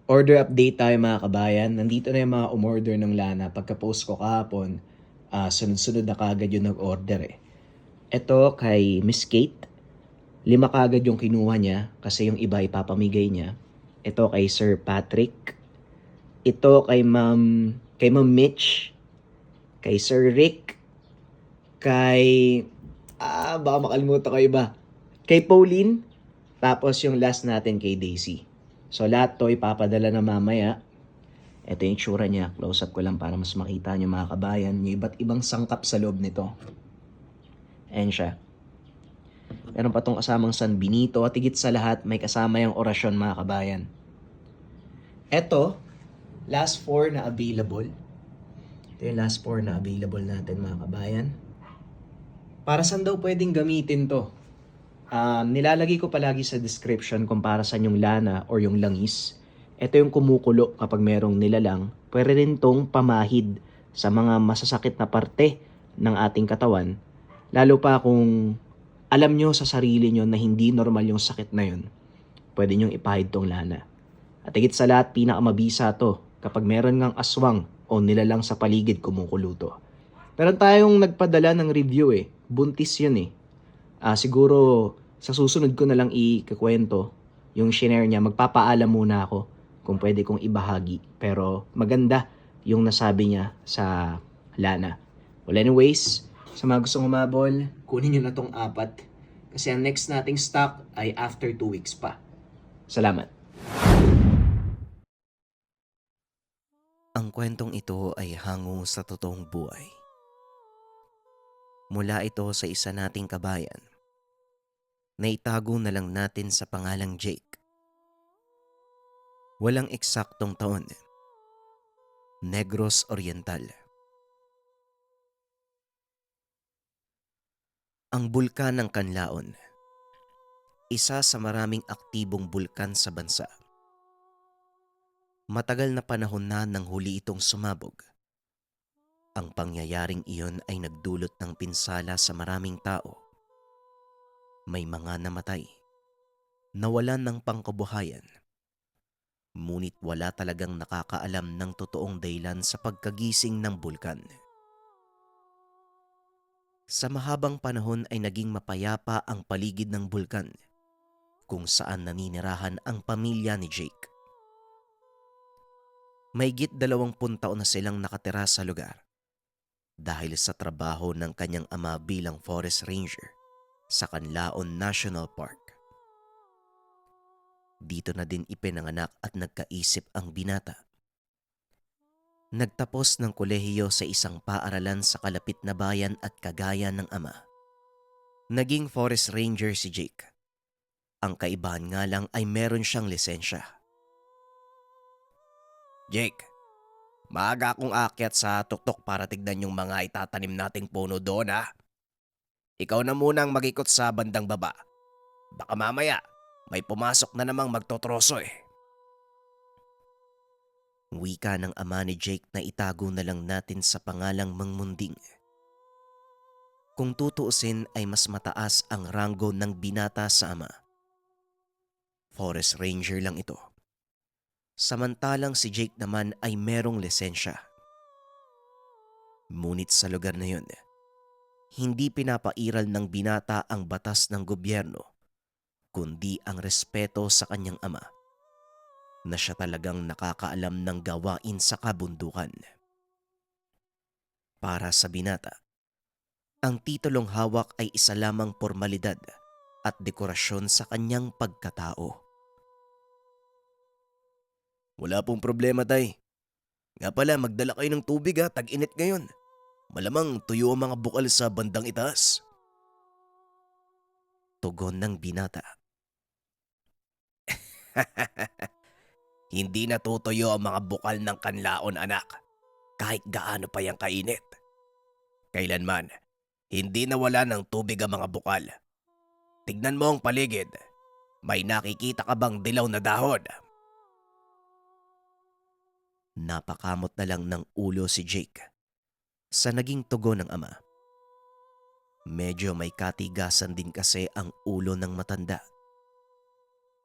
Order update tayo mga kabayan. Nandito na yung mga umorder ng lana. Pagka-post ko kahapon, sunod-sunod na kagad yung nag-order eh. Ito kay Miss Kate, 5 kagad yung kinuha niya kasi yung iba ipapamigay niya. Ito kay Sir Patrick. Ito kay Ma'am Mitch, kay Sir Rick, kay baka makalimutan ko iba. Kay Pauline, tapos yung last natin kay Daisy. So lahat to ipapadala na mamaya. Ito yung itsura niya. Close up ko lang para mas makita niyo mga kabayan. Yung iba't ibang sangkap sa loob nito. Ayan siya. Meron pa tong kasamang San Benito. At higit sa lahat, may kasama yung orasyon mga kabayan. Ito, last 4 na available. Ito yung last 4 na available natin mga kabayan. Para saan daw pwedeng gamitin to? Nilalagay ko palagi sa description kung para saan yung lana or yung langis. Ito yung kumukulo kapag merong nilalang. Pwede rin tong pamahid sa mga masasakit na parte ng ating katawan. Lalo pa kung alam nyo sa sarili nyo na hindi normal yung sakit na yun, pwede nyong ipahid tong lana. At higit sa lahat, pinakamabisa to kapag meron ngang aswang o nilalang sa paligid kumukulo to. Meron tayong nagpadala ng review eh. Buntis yun eh. Siguro sa susunod ko na lang ikakwento yung shinare niya. Magpapaalam muna ako kung pwede kong ibahagi. Pero maganda yung nasabi niya sa lana. Well anyways, sa mga gustong umabol, kunin nyo na tong 4. Kasi ang next nating stock ay after 2 weeks pa. Salamat. Ang kwentong ito ay hango sa totoong buhay. Mula ito sa isa nating kabayan na itago na lang natin sa pangalang Jake. Walang eksaktong taon. Negros Oriental. Ang bulkan ng Kanlaon, isa sa maraming aktibong bulkan sa bansa. Matagal na panahon na nang huli itong sumabog. Ang pangyayaring iyon ay nagdulot ng pinsala sa maraming tao. May mga namatay, nawalan ng pangkabuhayan. Ngunit wala talagang nakakaalam ng totoong dahilan sa pagkagising ng bulkan. Sa mahabang panahon ay naging mapayapa ang paligid ng bulkan kung saan naninirahan ang pamilya ni Jake. Mahigit 20 taon na silang nakatira sa lugar dahil sa trabaho ng kanyang ama bilang forest ranger sa Canlaon National Park. Dito na din ipinanganak at nagkaisip ang binata. Nagtapos ng kolehiyo sa isang paaralan sa kalapit na bayan at kagaya ng ama. Naging forest ranger si Jake. Ang kaibahan nga lang ay meron siyang lisensya. Jake, maaga akong aakyat sa tuktok para tignan yung mga itatanim nating puno doon ha. Ikaw na munang mag-ikot sa bandang baba. Baka mamaya may pumasok na namang magtotroso eh. Wika ng ama ni Jake na itago na lang natin sa pangalang Mang Munding. Kung tutuusin ay mas mataas ang ranggo ng binata sa ama. Forest ranger lang ito. Samantalang si Jake naman ay merong lisensya. Ngunit sa lugar na yun, hindi pinapairal ng binata ang batas ng gobyerno, kundi ang respeto sa kanyang ama, na siya talagang nakakaalam ng gawain sa kabundukan. Para sa binata, ang titulong hawak ay isa lamang pormalidad at dekorasyon sa kanyang pagkatao. Wala pong problema, tay. Nga pala, magdala kayo ng tubig ha, tag-init ngayon. Malamang tuyo ang mga bukal sa bandang itaas. Tugon ng binata. Hindi natutuyo ang mga bukal ng kanlaon, anak. Kahit gaano pa yang kainit. Kailanman, hindi nawala ng tubig ang mga bukal. Tignan mo ang paligid. May nakikita ka bang dilaw na dahon? Napakamot na lang ng ulo si Jake sa naging tugon ng ama. Medyo may katigasan din kasi ang ulo ng matanda.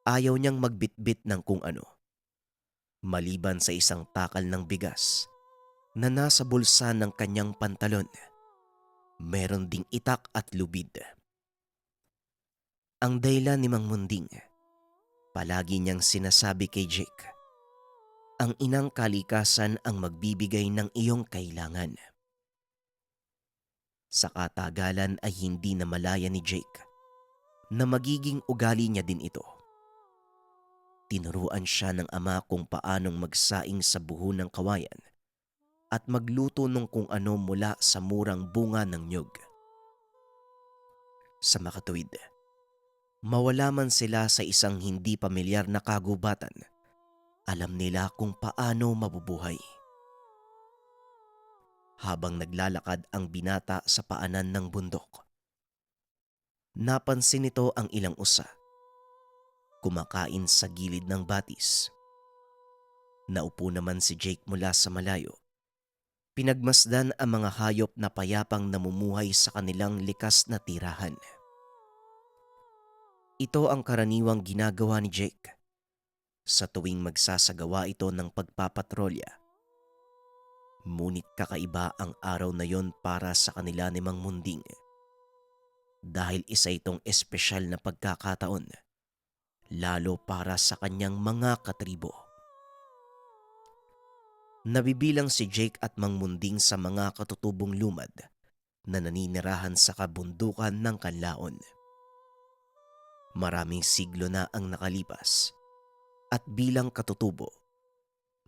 Ayaw niyang magbitbit ng kung ano. Maliban sa isang takal ng bigas na nasa bulsa ng kanyang pantalon, meron ding itak at lubid. Ang dahilan ni Mang Munding, palagi niyang sinasabi kay Jake, ang inang kalikasan ang magbibigay ng iyong kailangan. Sa katagalan ay hindi na malaya ni Jake na magiging ugali niya din ito. Tinuruan siya ng ama kung paanong magsaing sa buho ng kawayan at magluto ng kung ano mula sa murang bunga ng nyug. Sa makatuwid, mawala man sila sa isang hindi pamilyar na kagubatan, alam nila kung paano mabubuhay. Habang naglalakad ang binata sa paanan ng bundok, napansin nito ang ilang usa, kumakain sa gilid ng batis. Naupo naman si Jake mula sa malayo. Pinagmasdan ang mga hayop na payapang namumuhay sa kanilang likas na tirahan. Ito ang karaniwang ginagawa ni Jake sa tuwing magsasagawa ito ng pagpapatrolya. Ngunit kakaiba ang araw na yon para sa kanila ni Mang Munding, dahil isa itong espesyal na pagkakataon, lalo para sa kanyang mga katribo. Nabibilang si Jake at Mang Munding sa mga katutubong lumad na naninirahan sa kabundukan ng Kanlaon. Maraming siglo na ang nakalipas at bilang katutubo,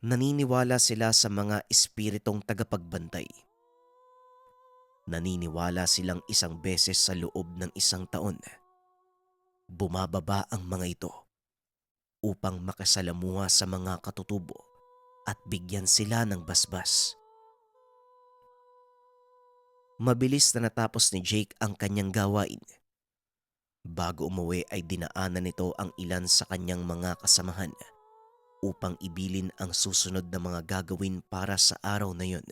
naniniwala sila sa mga espiritong tagapagbantay. Naniniwala silang isang beses sa loob ng isang taon, bumababa ang mga ito upang makasalamuha sa mga katutubo at bigyan sila ng basbas. Mabilis na natapos ni Jake ang kanyang gawain. Bago umuwi ay dinaanan nito ang ilan sa kanyang mga kasamahan upang ibilin ang susunod na mga gagawin para sa araw na yon.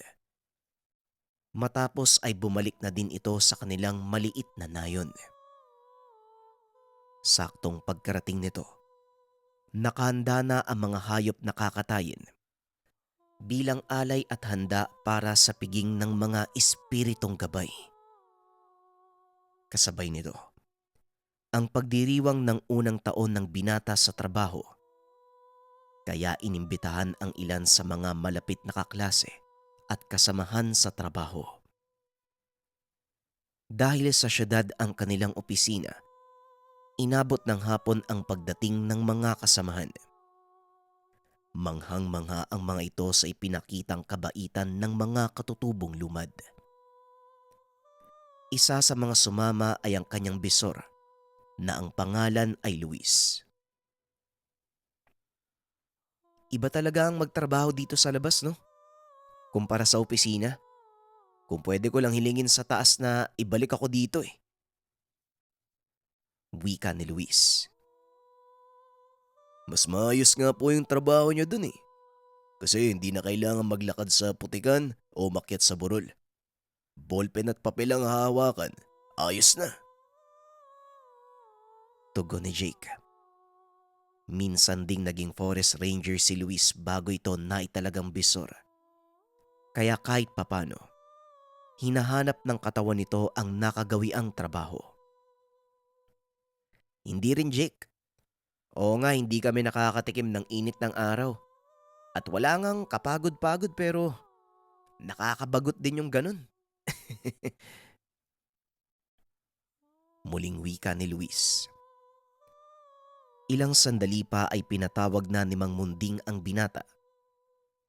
Matapos ay bumalik na din ito sa kanilang maliit na nayon. Saktong pagkarating nito, nakahanda na ang mga hayop na kakatayin bilang alay at handa para sa piging ng mga espiritong gabay. Kasabay nito, ang pagdiriwang ng unang taon ng binata sa trabaho, kaya inimbitahan ang ilan sa mga malapit na kaklase at kasamahan sa trabaho. Dahil sa syudad ang kanilang opisina, inabot ng hapon ang pagdating ng mga kasamahan. Manghang-mangha ang mga ito sa ipinakitang kabaitan ng mga katutubong lumad. Isa sa mga sumama ay ang kanyang bisor na ang pangalan ay Luis. Iba talaga ang magtrabaho dito sa labas, no? Kumpara sa opisina. Kung pwede ko lang hilingin sa taas na ibalik ako dito eh. Wika ni Luis. Mas maayos nga po yung trabaho niyo dun eh. Kasi hindi na kailangan maglakad sa putikan o makyat sa burol. Ballpen at papel ang hahawakan. Ayos na. Tugon ni Jake. Minsan ding naging forest ranger si Luis bago ito naitalagang bisor. Kaya kahit papano, hinahanap ng katawan nito ang nakagawiang trabaho. Hindi rin Jake. Oo nga, hindi kami nakakatikim ng init ng araw. At wala ngang kapagod-pagod pero nakakabagot din yung ganun. Muling wika ni Luis. Ilang sandali pa ay pinatawag na ni Mang Munding ang binata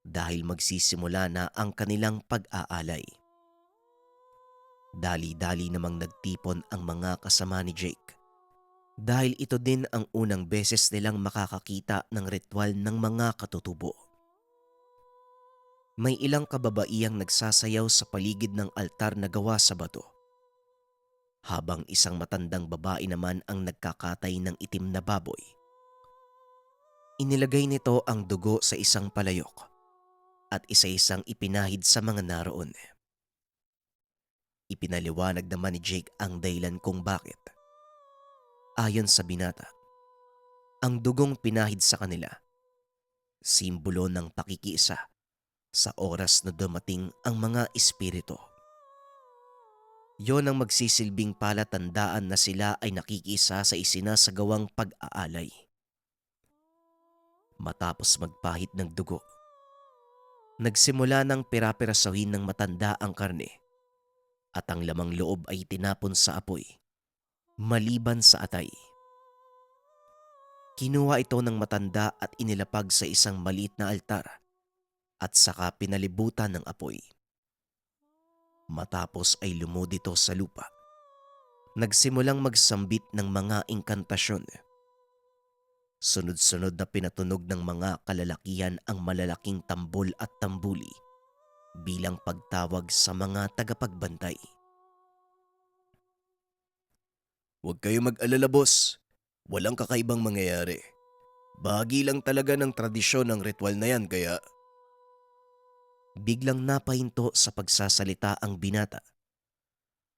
dahil magsisimula na ang kanilang pag-aalay. Dali-dali namang nagtipon ang mga kasama ni Jake dahil ito din ang unang beses nilang makakakita ng ritual ng mga katutubo. May ilang kababaiyang nagsasayaw sa paligid ng altar na gawa sa bato, habang isang matandang babae naman ang nagkakatay ng itim na baboy. Inilagay nito ang dugo sa isang palayok at isa-isang ipinahid sa mga naroon. Ipinaliwanag naman ni Jake ang dahilan kung bakit. Ayon sa binata, ang dugong pinahid sa kanila, simbolo ng pakikiisa sa oras na dumating ang mga espiritu. Yon ang magsisilbing palatandaan na sila ay nakikisa sa isinasagawang pag-aalay. Matapos magpahid ng dugo, nagsimula ng pira-pirasahin ng matanda ang karne at ang lamang loob ay tinapon sa apoy, maliban sa atay. Kinuha ito ng matanda at inilapag sa isang maliit na altar at saka pinalibutan ng apoy. Matapos ay lumod ito sa lupa. Nagsimulang magsambit ng mga inkantasyon. Sunod-sunod na pinatunog ng mga kalalakihan ang malalaking tambol at tambuli bilang pagtawag sa mga tagapagbantay. Huwag kayo mag-alala, boss. Walang kakaibang mangyayari. Bahagi lang talaga ng tradisyon ng ritual na yan kaya... Biglang napahinto sa pagsasalita ang binata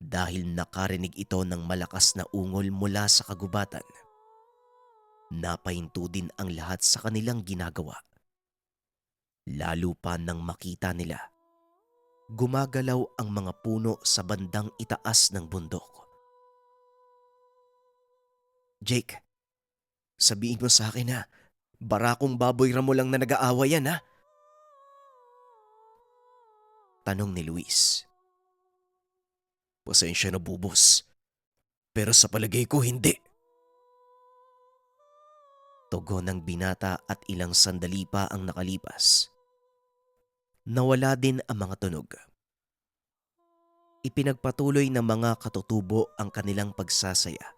dahil nakarinig ito ng malakas na ungol mula sa kagubatan. Napahinto din ang lahat sa kanilang ginagawa. Lalo pa nang makita nila, gumagalaw ang mga puno sa bandang itaas ng bundok. Jake, sabihin mo sa akin na barakong baboy ramo lang na nag-aaway yan, ha? Tanong ni Luis. Pasensya na, bubos. Pero sa palagay ko hindi. Tugon ng binata at ilang sandali pa ang nakalipas. Nawala din ang mga tunog. Ipinagpatuloy ng mga katutubo ang kanilang pagsasaya.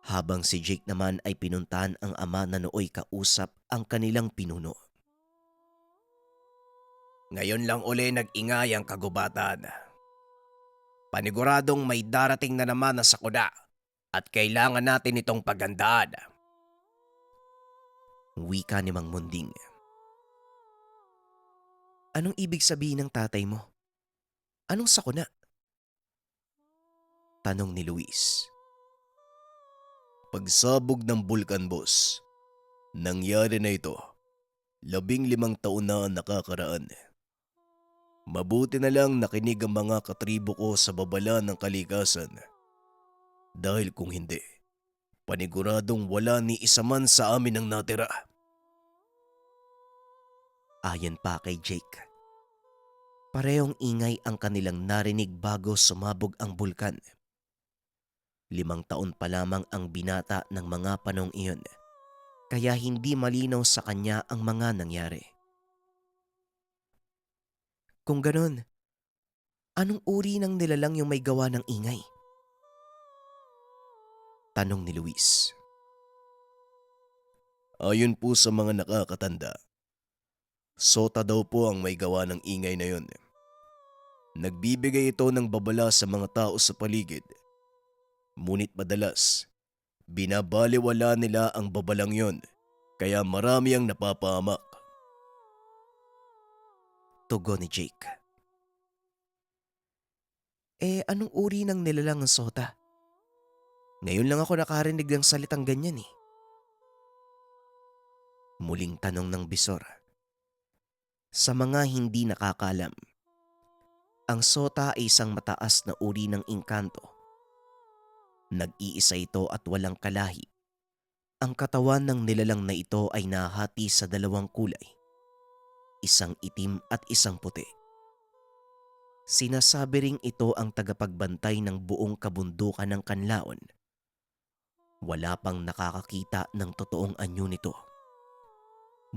Habang si Jake naman ay pinuntahan ang ama na nooy kausap ang kanilang pinuno. Ngayon lang uli nag-ingay ang kagubatan. Paniguradong may darating na naman na sakuna at kailangan natin itong pagandaan. Wika ni Mang Munding. Anong ibig sabihin ng tatay mo? Anong sakuna? Tanong ni Luis. Pagsabog ng bulkan, boss. Nangyari na ito. 15 taon na ang nakakaraan. Mabuti na lang nakinig ang mga katribo ko sa babala ng kalikasan. Dahil kung hindi, paniguradong wala ni isa man sa amin ang natira. Ayon pa kay Jake, parehong ingay ang kanilang narinig bago sumabog ang bulkan. 5 taon pa lamang ang binata ng mga panong iyon, kaya hindi malinaw sa kanya ang mga nangyari. Kung ganon, anong uri ng nilalang yung may gawa ng ingay? Tanong ni Luis. Ayon po sa mga nakakatanda, sota daw po ang may gawa ng ingay na yun. Nagbibigay ito ng babala sa mga tao sa paligid. Ngunit madalas, binabaliwala nila ang babalang yon, kaya marami ang napapahamak. Tugon ni Jake. Anong uri ng nilalang ang sota? Ngayon lang ako nakarinig ng salitang ganyan eh. Muling tanong ng bisor. Sa mga hindi nakakalam, ang sota ay isang mataas na uri ng engkanto. Nag-iisa ito at walang kalahi. Ang katawan ng nilalang na ito ay nahati sa 2 kulay. Isang itim at isang puti. Sinasabi ring ito ang tagapagbantay ng buong kabundukan ng Kanlaon. Wala pang nakakakita ng totoong anyo nito.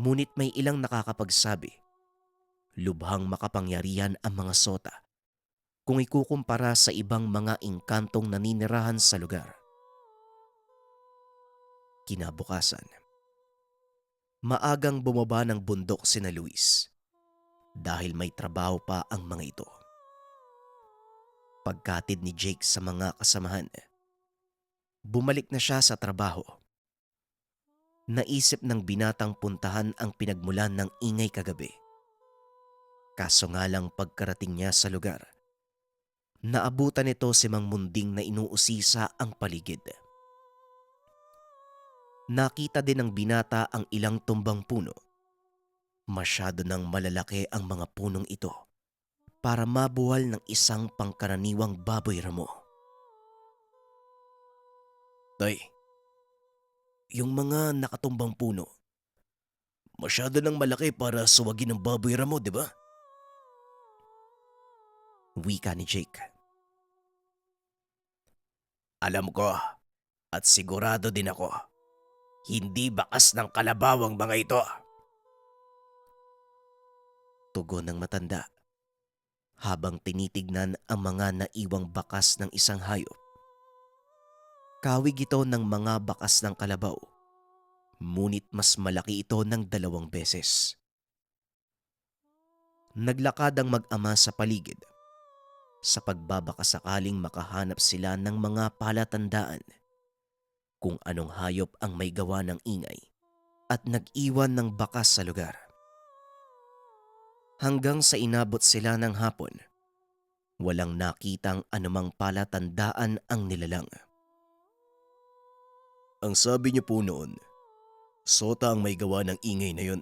Ngunit may ilang nakakapagsabi, lubhang makapangyarihan ang mga sota kung ikukumpara sa ibang mga engkantong naninirahan sa lugar. Kinabukasan, maagang bumaba ng bundok sina Luis dahil may trabaho pa ang mga ito. Pagkatid ni Jake sa mga kasamahan, bumalik na siya sa trabaho. Naisip ng binatang puntahan ang pinagmulan ng ingay kagabi. Kaso nga lang pagkarating niya sa lugar, naabutan nito si Mang Munding na inuusisa ang paligid. Nakita din ng binata ang ilang tumbang puno Masyado nang malalaki ang mga punong ito para mabuwal ng isang pangkaraniwang baboy ramo. Tay, yung mga nakatumbang puno, masyado nang malaki para suwagin ng baboy ramo, di ba? Wika ni Jake. Alam ko at sigurado din ako, hindi bakas ng kalabaw ang mga ito. Tugon ng matanda habang tinitignan ang mga naiwang bakas ng isang hayop. Kawig ito ng mga bakas ng kalabaw, ngunit mas malaki ito ng 2 beses. Naglakad ang mag-ama sa paligid sa pagbabakasakaling makahanap sila ng mga palatandaan kung anong hayop ang may gawa ng ingay at nag-iwan ng bakas sa lugar. Hanggang sa inabot sila ng hapon, walang nakitang anumang palatandaan ang nilalang. Ang sabi niyo po noon, sota ang may gawa ng ingay na yun.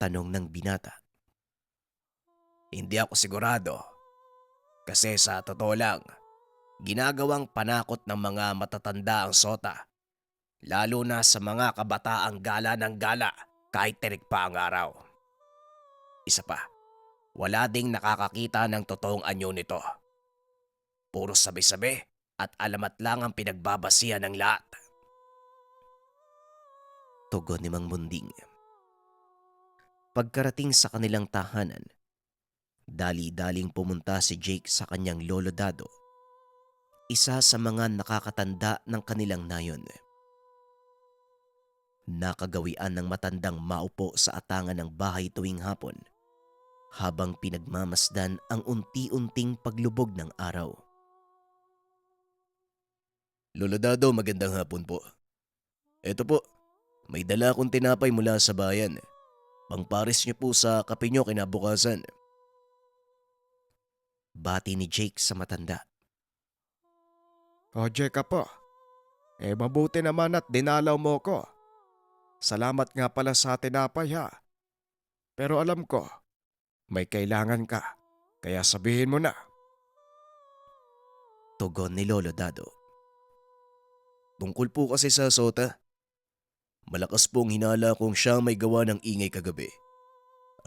Tanong ng binata. Hindi ako sigurado kasi sa totoo lang, ginagawang panakot ng mga matatanda ang sota, lalo na sa mga kabataang gala ng gala kahit tirik pa ang araw. Isa pa, wala ding nakakakita ng totoong anyo nito. Puro sabi-sabi at alamat lang ang pinagbabasihan ng lahat. Tugon ni Mang Munding. Pagkarating sa kanilang tahanan, dali-daling pumunta si Jake sa kanyang lolo Dado, isa sa mga nakakatanda ng kanilang nayon. Nakagawian ng matandang maupo sa atangan ng bahay tuwing hapon habang pinagmamasdan ang unti-unting paglubog ng araw. Lolo Dado, magandang hapon po. Eto po, may dala akong tinapay mula sa bayan. Pangpares niyo po sa kape niyo kinabukasan. Bati ni Jake sa matanda. O Jake po, mabuti naman at dinalaw mo ko. Salamat nga pala sa tinapay ha. Pero alam ko, may kailangan ka, kaya sabihin mo na. Tugon ni Lolo Dado. Tungkol po kasi sa sota. Malakas pong hinala kung siya may gawa ng ingay kagabi.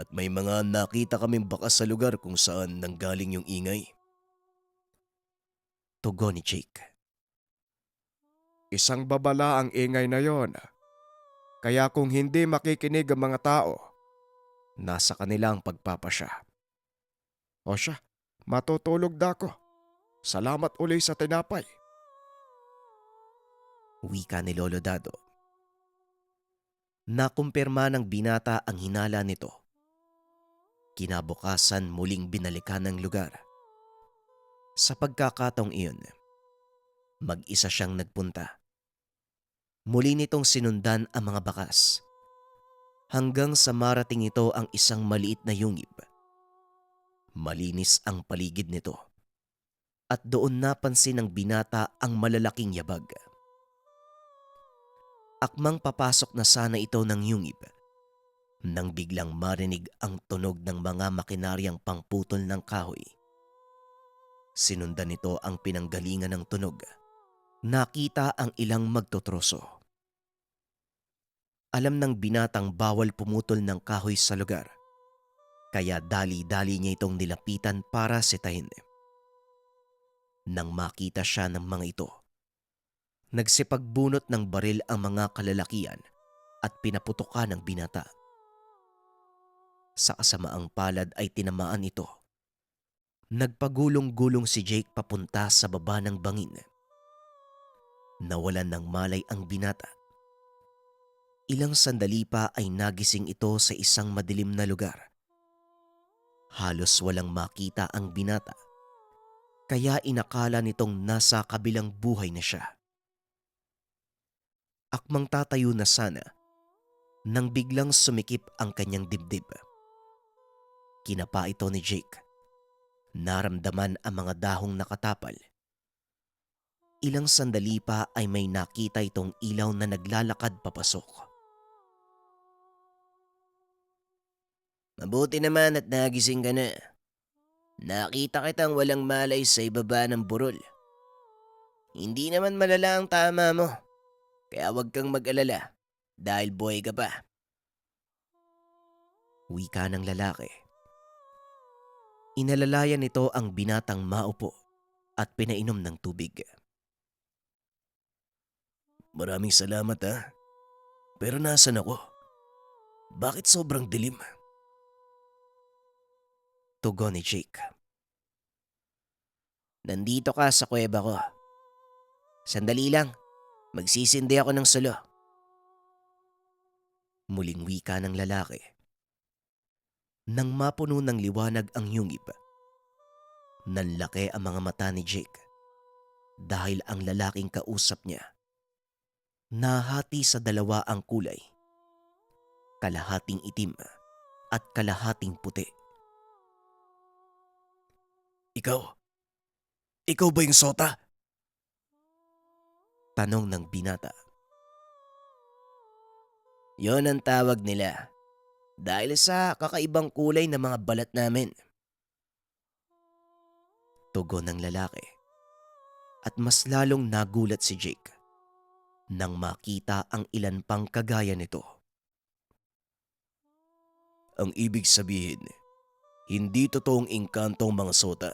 At may mga nakita kaming bakas sa lugar kung saan nanggaling yung ingay. Tugon ni Jake. Isang babala ang ingay na yon. Kaya kung hindi makikinig ang mga tao, nasa kanila ang pagpapasya. O siya, matutulog na ako. Salamat uli sa tinapay. Wika ni Lolo Dado. Nakumpirma ng binata ang hinala nito. Kinabukasan muling binalikan ng lugar. Sa pagkakataong iyon, mag-isa siyang nagpunta. Muli nitong sinundan ang mga bakas hanggang sa marating ito ang isang maliit na yungib. Malinis ang paligid nito at doon napansin ng binata ang malalaking yabag. Akmang papasok na sana ito ng yungib nang biglang marinig ang tunog ng mga makinaryang pangputol ng kahoy. Sinundan nito ang pinanggalingan ng tunog. Nakita ang ilang magtotroso. Alam ng binatang bawal pumutol ng kahoy sa lugar, kaya dali-dali niya itong nilapitan para sitahin. Nang makita siya ng mga ito, nagsipagbunot ng baril ang mga kalalakian at pinaputukan ng binata. Sa kasamaang palad ay tinamaan ito. Nagpagulong-gulong si Jake papunta sa baba ng bangin. Nawalan ng malay ang binata. Ilang sandali pa ay nagising ito sa isang madilim na lugar. Halos walang makita ang binata, kaya inakala nitong nasa kabilang buhay na siya. Akmang tatayo na sana nang biglang sumikip ang kanyang dibdib. Kinapa ito ni Jake. Naramdaman ang mga dahong nakatapal. Ilang sandali pa ay may nakita itong ilaw na naglalakad papasok. Mabuti naman at nagising ka na. Nakita kitang walang malay sa ibaba ng burol. Hindi naman malala ang tama mo, kaya huwag kang mag-alala dahil buhay ka pa. Wika ng lalaki. Inalalayan nito ang binatang maupo at pinainom ng tubig. Maraming salamat ha. Pero nasan ako? Bakit sobrang dilim? Tugon ni Jake. Nandito ka sa kuweba ko. Sandali lang, magsisindi ako ng sulo. Muling wika ng lalaki. Nang mapuno ng liwanag ang yungib, nanlaki ang mga mata ni Jake dahil ang lalaking kausap niya nahati sa dalawa ang kulay. Kalahating itim at kalahating puti. Ikaw? Ikaw ba yung Sota? Tanong ng binata. Yon ang tawag nila dahil sa kakaibang kulay ng mga balat namin. Tugon ng lalaki. At mas lalong nagulat si Jake nang makita ang ilan pang kagaya nito. Ang ibig sabihin, hindi totoong engkanto ang mga Sota.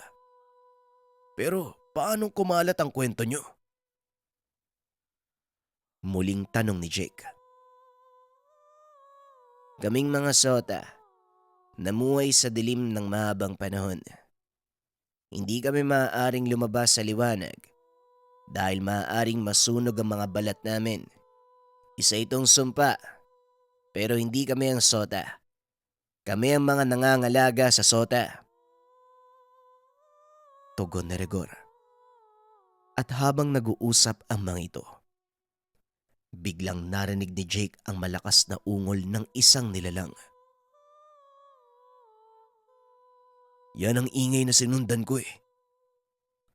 Pero paano kumalat ang kwento nyo? Muling tanong ni Jake. Kaming mga Sota, namuhay sa dilim ng mahabang panahon. Hindi kami maaaring lumabas sa liwanag dahil maaaring masunog ang mga balat namin. Isa itong sumpa, pero hindi kami ang Sota. Kami ang mga nangangalaga sa Sota. Tugon ni Rigor. At habang nag-uusap ang mga ito, biglang narinig ni Jake ang malakas na ungol ng isang nilalang. Yan ang ingay na sinundan ko eh.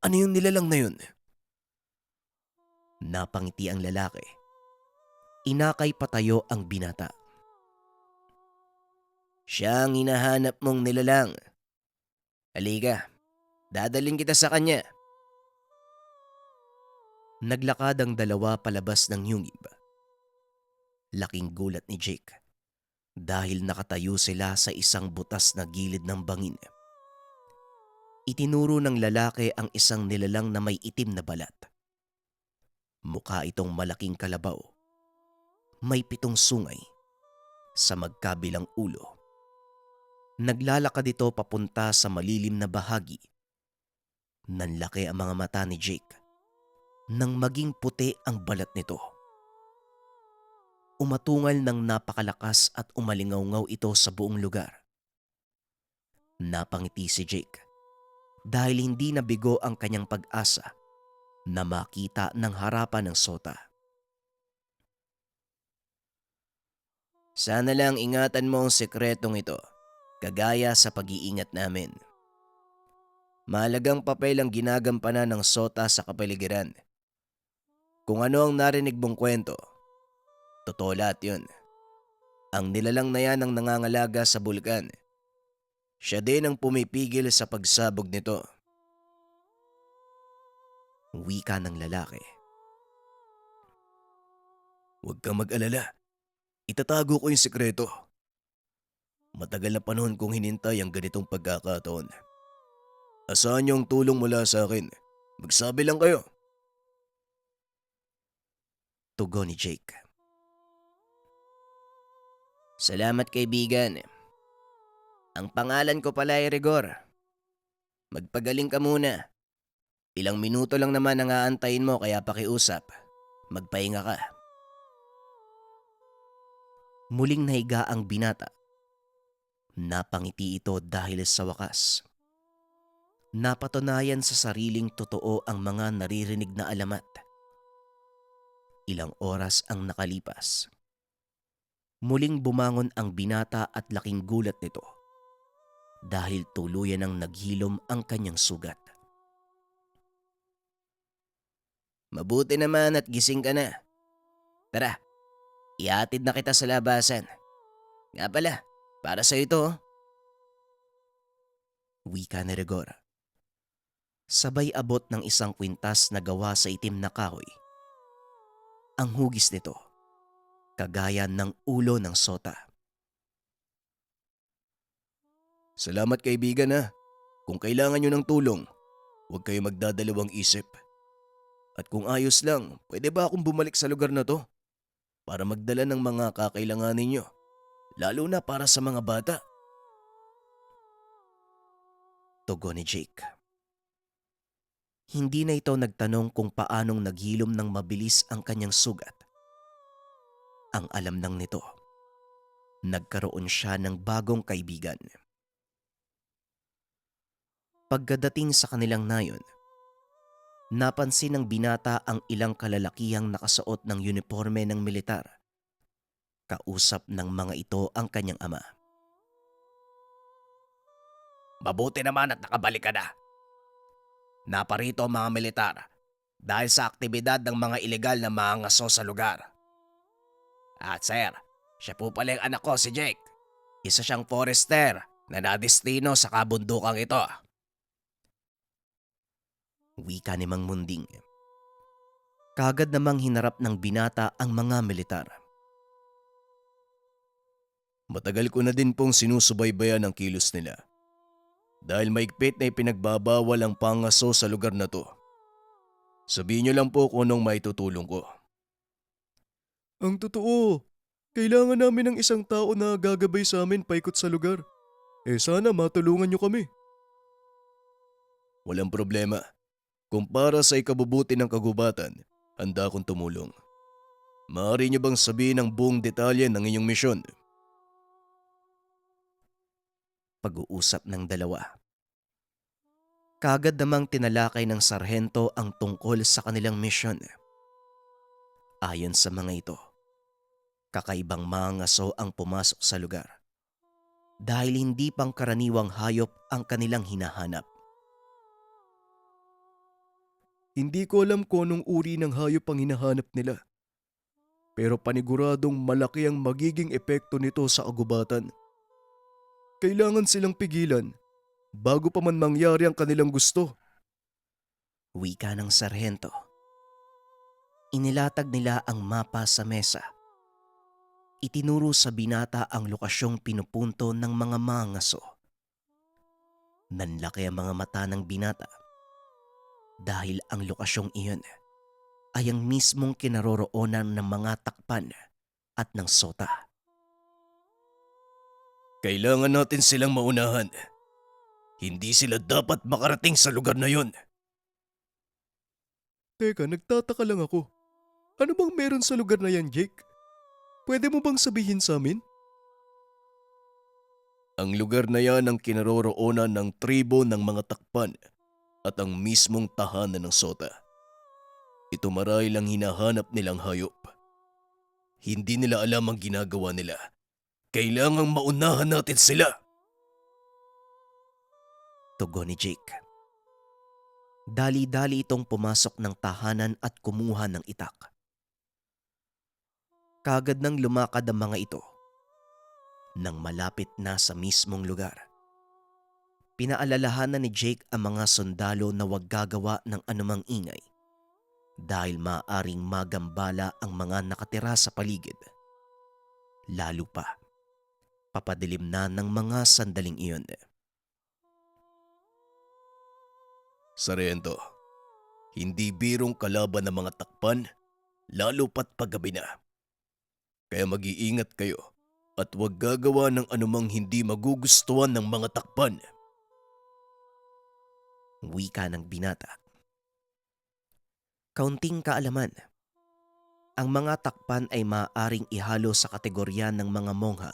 Ano yung nilalang na yun? Napangiti ang lalaki. Inakay patayo ang binata. Siya ang hinahanap mong nilalang. Halika, dadalhin kita sa kanya. Naglakad ang dalawa palabas ng yungib. Laking gulat ni Jake dahil nakatayo sila sa isang butas na gilid ng bangin. Itinuro ng lalaki ang isang nilalang na may itim na balat. Mukha itong malaking kalabaw. May 7 sungay sa magkabilang ulo. Naglalakad ito papunta sa malilim na bahagi. Nanlaki ang mga mata ni Jake nang maging puti ang balat nito. Umatungal ng napakalakas at umalingaw-ngaw ito sa buong lugar. Napangiti si Jake dahil hindi nabigo ang kanyang pag-asa na makita ng harapan ng Sota. Sana lang ingatan mo ang sekretong ito, kagaya sa pag-iingat namin. Mahalagang papel ang ginagampanan ng Sota sa kapaligiran. Kung ano ang narinig mong kwento, totoo lahat yun. Ang nilalang na yan ang nangangalaga sa bulkan. Siya din ang pumipigil sa pagsabog nito. Wika ng lalaki. Huwag kang mag-alala. Itatago ko yung sekreto. Matagal na panahon kong hinintay ang ganitong pagkakataon. Asahan niyo ang tulong mula sa akin. Magsabi lang kayo. Tugon ni Jake. Salamat kaibigan. Ang pangalan ko pala ay Rigor. Magpagaling ka muna. Ilang minuto lang naman ang aantayin mo kaya pakiusap. Magpahinga ka. Muling nahiga ang binata. Napangiti ito dahil sa wakas. Napatunayan sa sariling totoo ang mga naririnig na alamat. Ilang oras ang nakalipas. Muling bumangon ang binata at laking gulat nito dahil tuluyan ang naghilom ang kanyang sugat. Mabuti naman at gising ka na. Tara, ihatid na kita sa labasan. Nga pala, para sa ito, wika ni Rigor. Sabay abot ng isang kwintas na gawa sa itim na kahoy. Ang hugis nito, kagaya ng ulo ng sota. Salamat kaibigan ha. Kung kailangan nyo ng tulong, huwag kayo magdadalawang isip. At kung ayos lang, pwede ba akong bumalik sa lugar na to? Para magdala ng mga kakailanganin nyo. Lalo na para sa mga bata. Tugon ni Jake. Hindi na ito nagtanong kung paanong naghilom ng mabilis ang kanyang sugat. Ang alam lang nito, nagkaroon siya ng bagong kaibigan. Pagkadating sa kanilang nayon, napansin ng binata ang ilang kalalakihang nakasuot ng uniforme ng militar. Kausap ng mga ito ang kanyang ama. Mabuti naman at nakabalik ka na. Naparito ang mga militar dahil sa aktibidad ng mga ilegal na mga ngaso sa lugar. At sir, siya po pala yung anak ko si Jake. Isa siyang forester na nadestino sa kabundukang ito. Wika ni Mang Munding. Kagad namang hinarap ng binata ang mga militar. Matagal ko na din pong sinusubaybayan ang kilos nila. Dahil maigpit na ipinagbabawal ang pangaso sa lugar na to. Sabihin niyo lang po kung anong maitutulong ko. Ang totoo, kailangan namin ng isang tao na gagabay sa amin paikot sa lugar. Sana matulungan niyo kami. Walang problema. Kung para sa ikabubuti ng kagubatan, handa akong tumulong. Maaari niyo bang sabihin ang buong detalye ng inyong misyon? Pag-uusap ng dalawa. Kagad namang tinalakay ng sarhento ang tungkol sa kanilang misyon. Ayon sa mga ito, kakaibang mga ngaso ang pumasok sa lugar dahil hindi pangkaraniwang hayop ang kanilang hinahanap. Hindi ko alam kung anong uri ng hayop ang hinahanap nila. Pero paniguradong malaki ang magiging epekto nito sa kagubatan. Kailangan silang pigilan bago pa man mangyari ang kanilang gusto. Wika ng sarhento. Inilatag nila ang mapa sa mesa. Itinuro sa binata ang lokasyong pinupunto ng mga mangaso. Nanlaki ang mga mata ng binata dahil ang lokasyong iyon ay ang mismong kinaroroonan ng mga takpan at ng sota. Kailangan natin silang maunahan. Hindi sila dapat makarating sa lugar na yon. Teka, nagtataka lang ako. Ano bang meron sa lugar na yan, Jake? Pwede mo bang sabihin sa amin? Ang lugar na yan ang kinaroroonan ng tribo ng mga takpan at ang mismong tahanan ng sota. Ito marahil ang hinahanap nilang hayop. Hindi nila alam ang ginagawa nila. Kailangang maunahan natin sila. Tugon ni Jake. Dali-dali itong pumasok ng tahanan at kumuha ng itak. Kagad nang lumakad ang mga ito nang malapit na sa mismong lugar. Pinaalalahanan ni Jake ang mga sundalo na huwag gagawa ng anumang ingay dahil maaaring magambala ang mga nakatira sa paligid. Lalo pa, papadilim na ng mga sandaling iyon. Sarento, hindi birong kalaban ng mga takpan, lalo pat paggabi na. Kaya mag-iingat kayo at huwag gagawa ng anumang hindi magugustuhan ng mga takpan. Wika ng binata. Kaunting kaalaman. Ang mga takpan ay maaaring ihalo sa kategorya ng mga mongha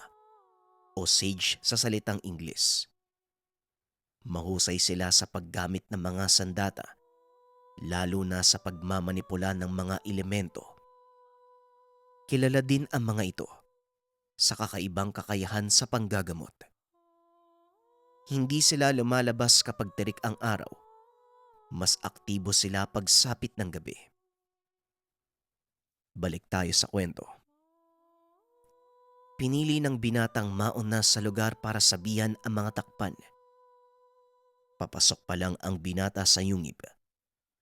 o sage sa salitang Ingles. Mahusay sila sa paggamit ng mga sandata, lalo na sa pagmamanipula ng mga elemento. Kilala din ang mga ito sa kakaibang kakayahan sa panggagamot. Hindi sila lumalabas kapag tirik ang araw. Mas aktibo sila pagsapit ng gabi. Balik tayo sa kwento. Pinili ng binatang mauna sa lugar para sabihan ang mga takpan Papasok pa lang ang binata sa yungib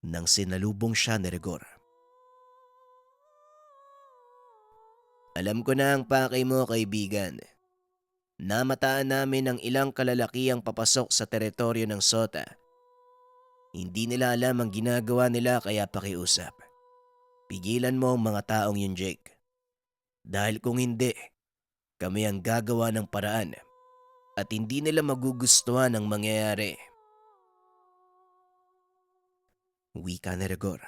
nang sinalubong siya ni Rigor. Alam ko na ang pakay mo, kaibigan. Namataan namin ang ilang kalalakiang papasok sa teritoryo ng Sota. Hindi nila alam ang ginagawa nila kaya pakiusap. Pigilan mo ang mga taong yun, Jake. Dahil kung hindi, kami ang gagawa ng paraan at hindi nila magugustuhan ang mangyayari. Wika ni Rigor.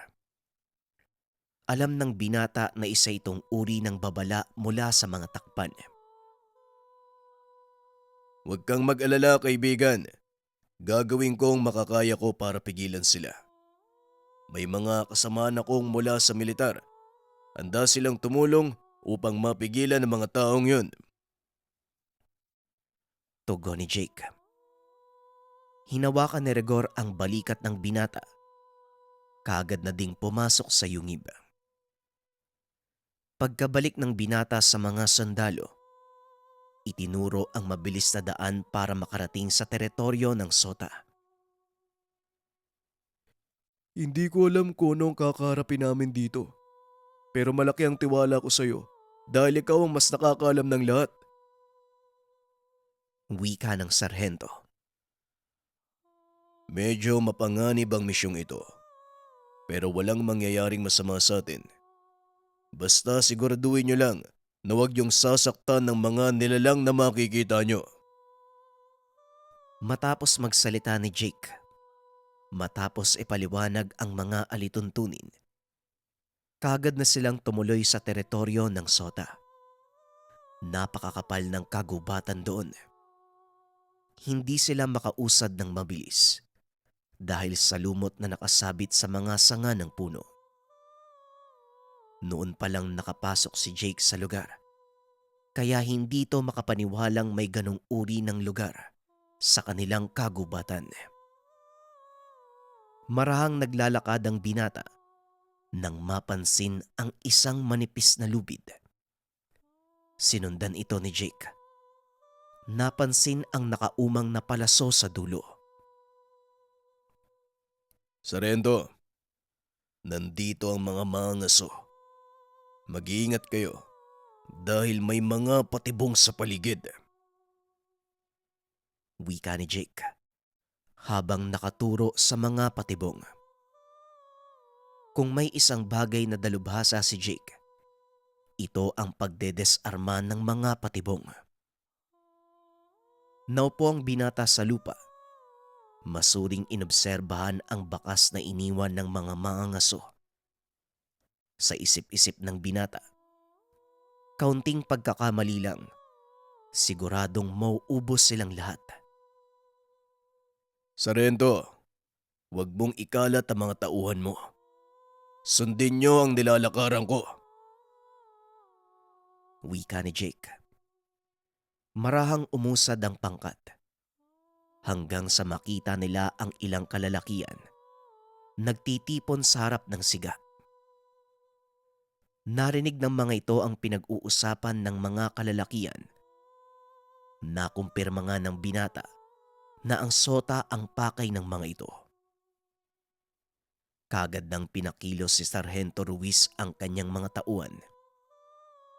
Alam ng binata na isa itong uri ng babala mula sa mga takpan. Huwag kang mag-alala, kaibigan. Gagawin kong makakaya ko para pigilan sila. May mga kasamaan akong mula sa militar. Handa silang tumulong upang mapigilan ang mga taong yun. Tugon ni Jake. Hinawakan ni Rigor ang balikat ng binata. Kaagad na ding pumasok sa yungib. Pagkabalik ng binata sa mga sundalo, itinuro ang mabilis na daan para makarating sa teritoryo ng Sota. Hindi ko alam kung anong kakaharapin namin dito. Pero malaki ang tiwala ko sa'yo dahil ikaw ang mas nakakaalam ng lahat. Wika ng sarhento. Medyo mapanganib ang misyong ito. Pero walang mangyayaring masama sa atin. Basta siguraduhin nyo lang na huwag yung sasaktan ng mga nilalang na makikita nyo. Matapos magsalita ni Jake, matapos ipaliwanag ang mga alituntunin, kaagad na silang tumuloy sa teritoryo ng Sota. Napakakapal ng kagubatan doon. Hindi sila makausad ng mabilis dahil sa lumot na nakasabit sa mga sanga ng puno. Noon pa lang nakapasok si Jake sa lugar, kaya hindi ito makapaniwalang may ganong uri ng lugar sa kanilang kagubatan. Marahang naglalakad ang binata nang mapansin ang isang manipis na lubid. Sinundan ito ni Jake. Napansin ang nakaumang na palaso sa dulo. Sarento, nandito ang mga mangaso. Mag-iingat kayo dahil may mga patibong sa paligid. Wika ni Jake habang nakaturo sa mga patibong. Kung may isang bagay na dalubhasa si Jake, ito ang pagdedesarma ng mga patibong. Naupo ang binata sa lupa. Masuring inobserbahan ang bakas na iniwan ng mga mangangaso. Sa isip-isip ng binata, kaunting pagkakamali lang, siguradong mauubos silang lahat. Sarento, huwag mong ikalat ang mga tauhan mo. Sundin nyo ang nilalakaran ko. Wika ni Jake. Marahang umusad ang pangkat hanggang sa makita nila ang ilang kalalakian nagtitipon sa harap ng siga. Narinig ng mga ito ang pinag-uusapan ng mga kalalakian. Nakumpirma nga ng binata na ang Sota ang pakay ng mga ito. Kagad nang pinakilos si Sargento Ruiz ang kanyang mga tauhan.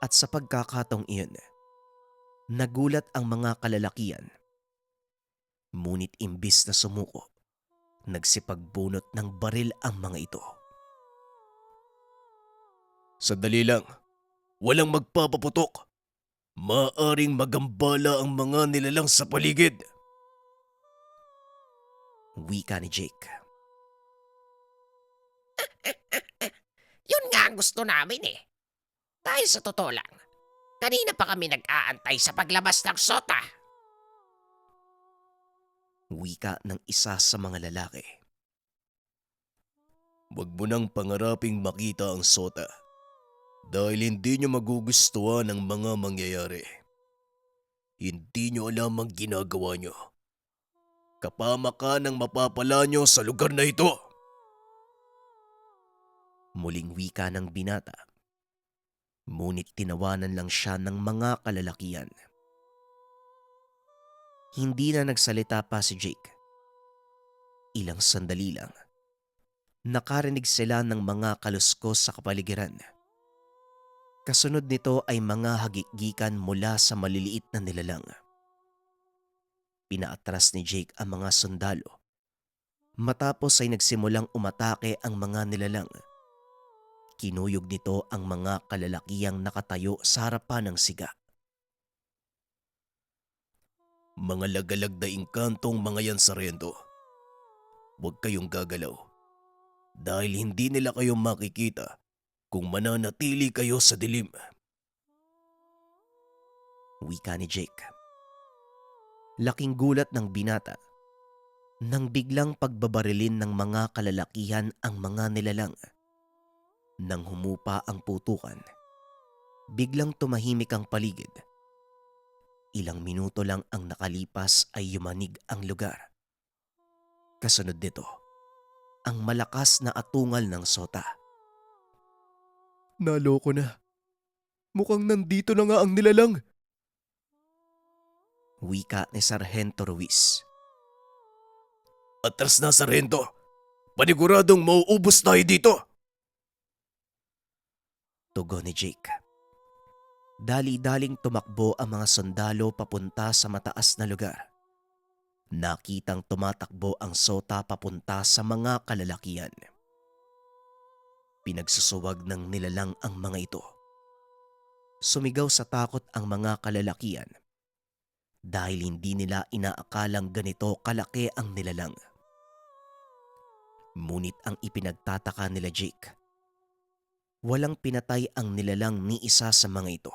At sa pagkakataong iyon, nagulat ang mga kalalakian. Ngunit imbis na sumuko, nagsipagbunot ng baril ang mga ito. Sandali lang, walang magpapaputok. Maaring magambala ang mga nilalang sa paligid. Wika ni Jake. Yun nga ang gusto namin eh. Dahil sa totoo lang, kanina pa kami nag-aantay sa paglabas ng Sota. Wika ng isa sa mga lalaki. Huwag mo nang pangaraping makita ang Sota dahil hindi nyo magugustuhan ang mga mangyayari. Hindi nyo alam ang ginagawa nyo. Kapamakan ang mapapala nyo sa lugar na ito. Muling wika ng binata. Ngunit tinawanan lang siya ng mga kalalakian. Hindi na nagsalita pa si Jake. Ilang sandali lang, nakarinig sila ng mga kaluskos sa kapaligiran. Kasunod nito ay mga hagikgikan mula sa maliliit na nilalang. Pinaatras ni Jake ang mga sundalo. Matapos ay nagsimulang umatake ang mga nilalang. Kinuyog nito ang mga kalalakiyang nakatayo sa harapan ng siga. Mga lagalag na inkantong mga yan, Sargento. Huwag kayong gagalaw. Dahil hindi nila kayo makikita kung mananatili kayo sa dilim. Wika ni Jake. Laking gulat ng binata nang biglang pagbabarilin ng mga kalalakihan ang mga nilalang. Nang humupa ang putukan, biglang tumahimik ang paligid. Ilang minuto lang ang nakalipas ay yumanig ang lugar. Kasunod nito, ang malakas na atungal ng sota. Naloko na. Mukhang nandito na nga ang nilalang. Wika ni Sargento Ruiz. Atras na, Sargento. Paniguradong mauubos tayo dito. Tugon ni Jake. Dali-daling tumakbo ang mga sundalo papunta sa mataas na lugar. Nakitang tumatakbo ang sota papunta sa mga kalalakihan. Pinagsusuwag ng nilalang ang mga ito. Sumigaw sa takot ang mga kalalakihan dahil hindi nila inaakalang ganito kalaki ang nilalang. Ngunit ang ipinagtataka nila Jake, walang pinatay ang nilalang ni isa sa mga ito.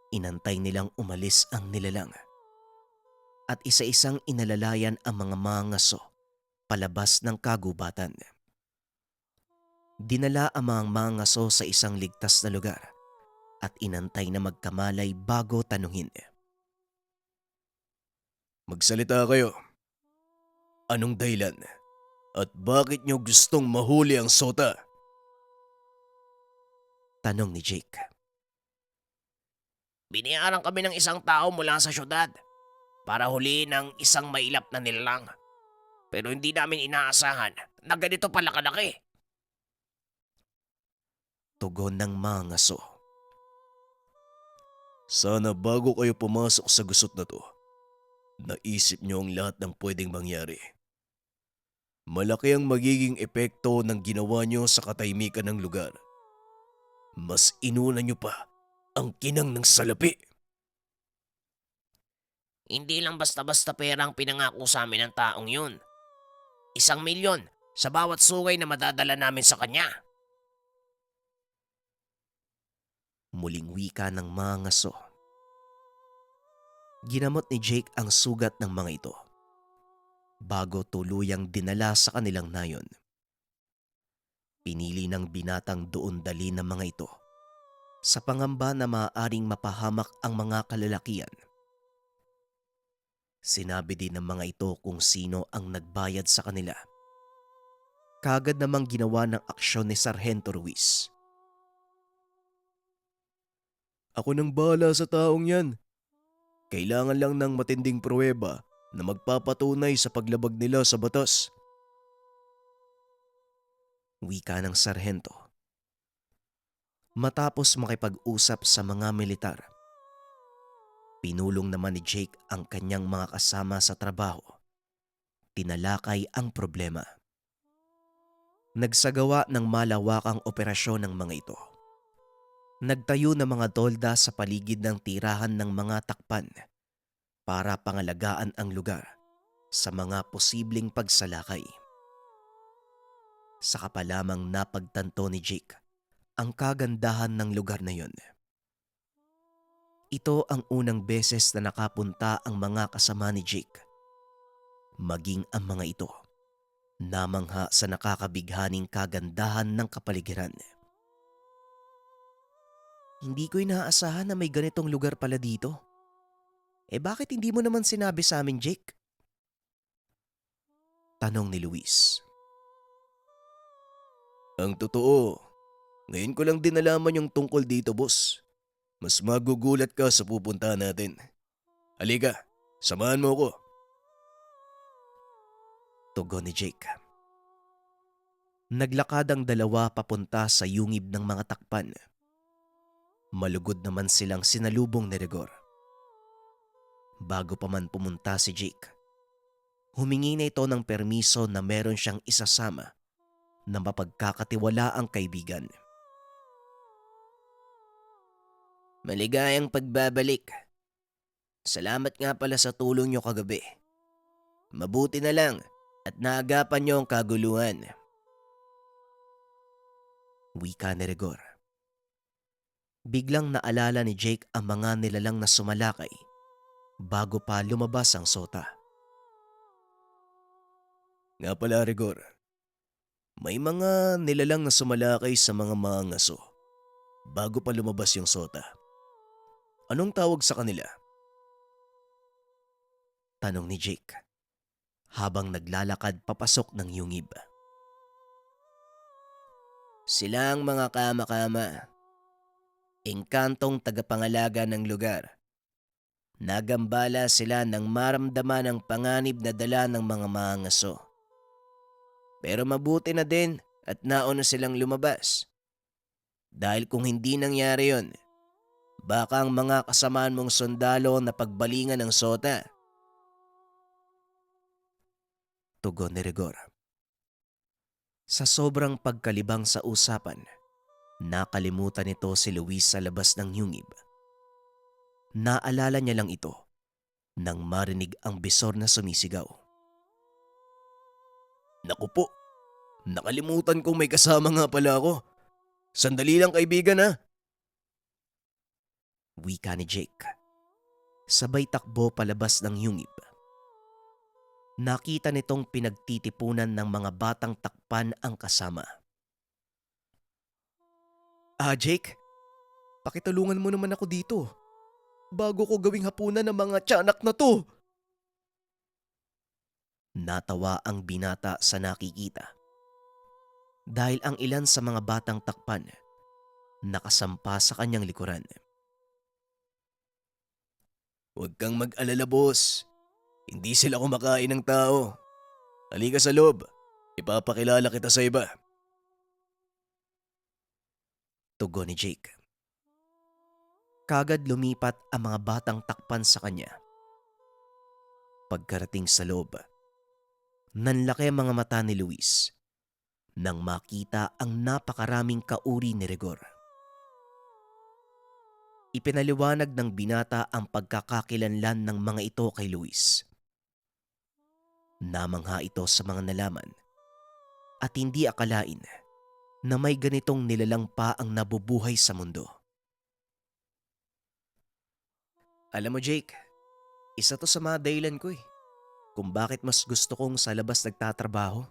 Inantay nilang umalis ang nilalang at isa-isang inalalayan ang mga mangaso palabas ng kagubatan. Dinala ang mga mangaso sa isang ligtas na lugar at inantay na magkamalay bago tanungin. Magsalita kayo. Anong dahilan? At bakit nyo gustong mahuli ang sota? Tanong ni Jake. Biniyaran kami ng isang tao mula sa syudad para huliin ang isang mailap na nilalang. Pero hindi namin inaasahan na ganito pala kalaki. Tugon ng mangaso. Sana bago kayo pumasok sa gusot na to, naisip nyo ang lahat ng pwedeng mangyari. Malaki ang magiging epekto ng ginawa nyo sa katahimikan ng lugar. Mas inuna nyo pa ang kinang ng salapi. Hindi lang basta-basta pera ang pinangako sa amin ng taong yun. 1,000,000 sa bawat sungay na madadala namin sa kanya. Muling wika ng mangaso. Ginamot ni Jake ang sugat ng mga ito bago tuluyang dinala sa kanilang nayon. Pinili ng binatang doon dali ng mga ito sa pangamba na maaaring mapahamak ang mga kalalakihan. Sinabi din ng mga ito kung sino ang nagbayad sa kanila. Kagad namang ginawa ng aksyon ni Sargento Ruiz. Ako nang bahala sa taong yan. Kailangan lang ng matinding pruweba na magpapatunay sa paglabag nila sa batas. Wika ng sarhento. Matapos makipag-usap sa mga militar, pinulong naman ni Jake ang kanyang mga kasama sa trabaho. Tinalakay ang problema. Nagsagawa ng malawakang operasyon ng mga ito. Nagtayo ng mga tolda sa paligid ng tirahan ng mga takpan para pangalagaan ang lugar sa mga posibleng pagsalakay. Saka pa lamang napagtanto ni Jake ang kagandahan ng lugar na yon. Ito ang unang beses na nakapunta ang mga kasama ni Jake. Maging ang mga ito, namangha sa nakakabighaning kagandahan ng kapaligiran. Hindi ko inaasahan na may ganitong lugar pala dito. Bakit hindi mo naman sinabi sa amin, Jake? Tanong ni Luis. Ang totoo, ngayon ko lang din nalaman yung tungkol dito, boss. Mas magugulat ka sa pupuntahan natin. Halika, samahan mo ko. Tugon ni Jake. Naglakad ang dalawa papunta sa yungib ng mga takpan. Malugod naman silang sinalubong ni Rigor. Bago pa man pumunta si Jake, humingi na ito ng permiso na meron siyang isasama na mapagkakatiwalaang kaibigan. Maligayang pagbabalik. Salamat nga pala sa tulong nyo kagabi. Mabuti na lang at naagapan nyo ang kaguluhan. Wika ni Rigor. Biglang naalala ni Jake ang mga nilalang na sumalakay bago pa lumabas ang sota. Nga pala, Rigor. May mga nilalang na sumalakay sa mga mangaso bago pa lumabas yung sota. Anong tawag sa kanila? Tanong ni Jake habang naglalakad papasok ng yungib. Silang mga kama-kama. Engkantong tagapangalaga ng lugar. Nagambala sila nang maramdaman ang panganib na dala ng mga mangaso. Pero mabuti na din at nauna silang lumabas. Dahil kung hindi nangyari yon, baka ang mga kasamaan mong sundalo na pagbalingan ng sota. Tugon ni Rigor. Sa sobrang pagkalibang sa usapan, nakalimutan nito si Luis sa labas ng yungib. Naalala niya lang ito nang marinig ang bisor na sumisigaw. Naku po, nakalimutan kong may kasama nga pala ako. Sandali lang kaibigan ha. Wika ni Jake. Sabay takbo palabas ng yungib. Nakita nitong pinagtitipunan ng mga batang takpan ang kasama. Jake, pakitulungan mo naman ako dito. Bago ko gawing hapunan ng mga tiyanak na to. Natawa ang binata sa nakikita. Dahil ang ilan sa mga batang takpan nakasampa sa kanyang likuran. Huwag kang mag-alala, boss. Hindi sila kumakain ng tao. Halika sa loob. Ipapakilala kita sa iba. Tugon ni Jake. Kagad lumipat ang mga batang takpan sa kanya. Pagkarating sa loob, nanlaki ang mga mata ni Luis nang makita ang napakaraming kauri ni Rigor. Ipinaliwanag ng binata ang pagkakakilanlan ng mga ito kay Luis. Namangha ito sa mga nalaman at hindi akalain na may ganitong nilalang pa ang nabubuhay sa mundo. Alam mo Jake, isa to sa mga dahilan ko kung bakit mas gusto kong sa labas nagtatrabaho.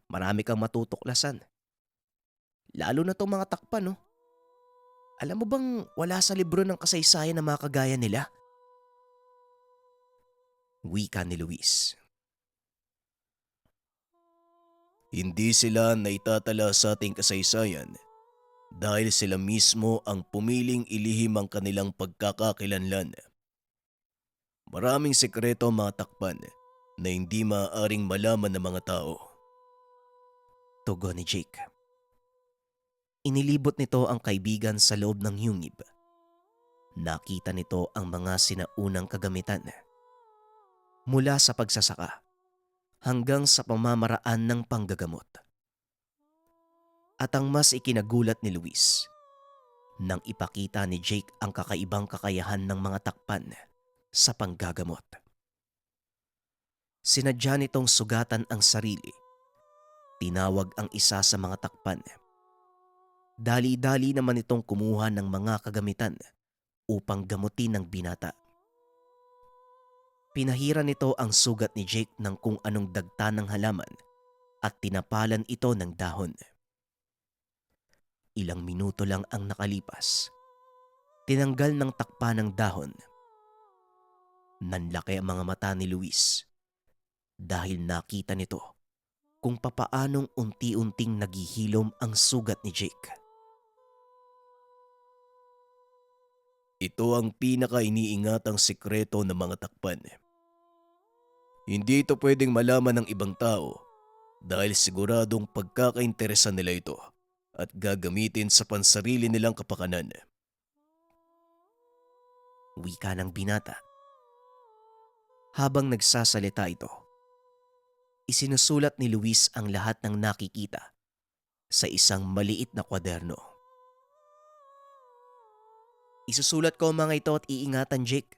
Marami kang matutuklasan. Lalo na tong mga takpan, no? Alam mo bang wala sa libro ng kasaysayan na mga kagaya nila? Wika ni Luis. Hindi sila naitatala sa ating kasaysayan dahil sila mismo ang pumiling ilihim ang kanilang pagkakakilanlan. Maraming sekreto ang mga takpan na hindi maaaring malaman ng mga tao. Tugon ni Jake. Inilibot nito ang kaibigan sa loob ng yungib. Nakita nito ang mga sinaunang kagamitan. Mula sa pagsasaka hanggang sa pamamaraan ng panggagamot. At ang mas ikinagulat ni Luis, nang ipakita ni Jake ang kakaibang kakayahan ng mga takpan sa panggagamot. Sinadya nitong sugatan ang sarili. Tinawag ang isa sa mga takpan. Dali-dali naman itong kumuha ng mga kagamitan upang gamutin ng binata. Pinahira nito ang sugat ni Jake ng kung anong dagta ng halaman at tinapalan ito ng dahon. Ilang minuto lang ang nakalipas. Tinanggal ng takpa ng dahon. Nanlaki ang mga mata ni Luis dahil nakita nito kung papaanong unti-unting naghihilom ang sugat ni Jake. Ito ang pinaka-iniingatang sikreto ng mga takpan. Hindi ito pwedeng malaman ng ibang tao dahil siguradong pagkakainteresan nila ito at gagamitin sa pansarili nilang kapakanan. Wika ng binata. Habang nagsasalita ito, isinusulat ni Luis ang lahat ng nakikita sa isang maliit na kwaderno. Isusulat ko ang mga ito at iingatan, Jake.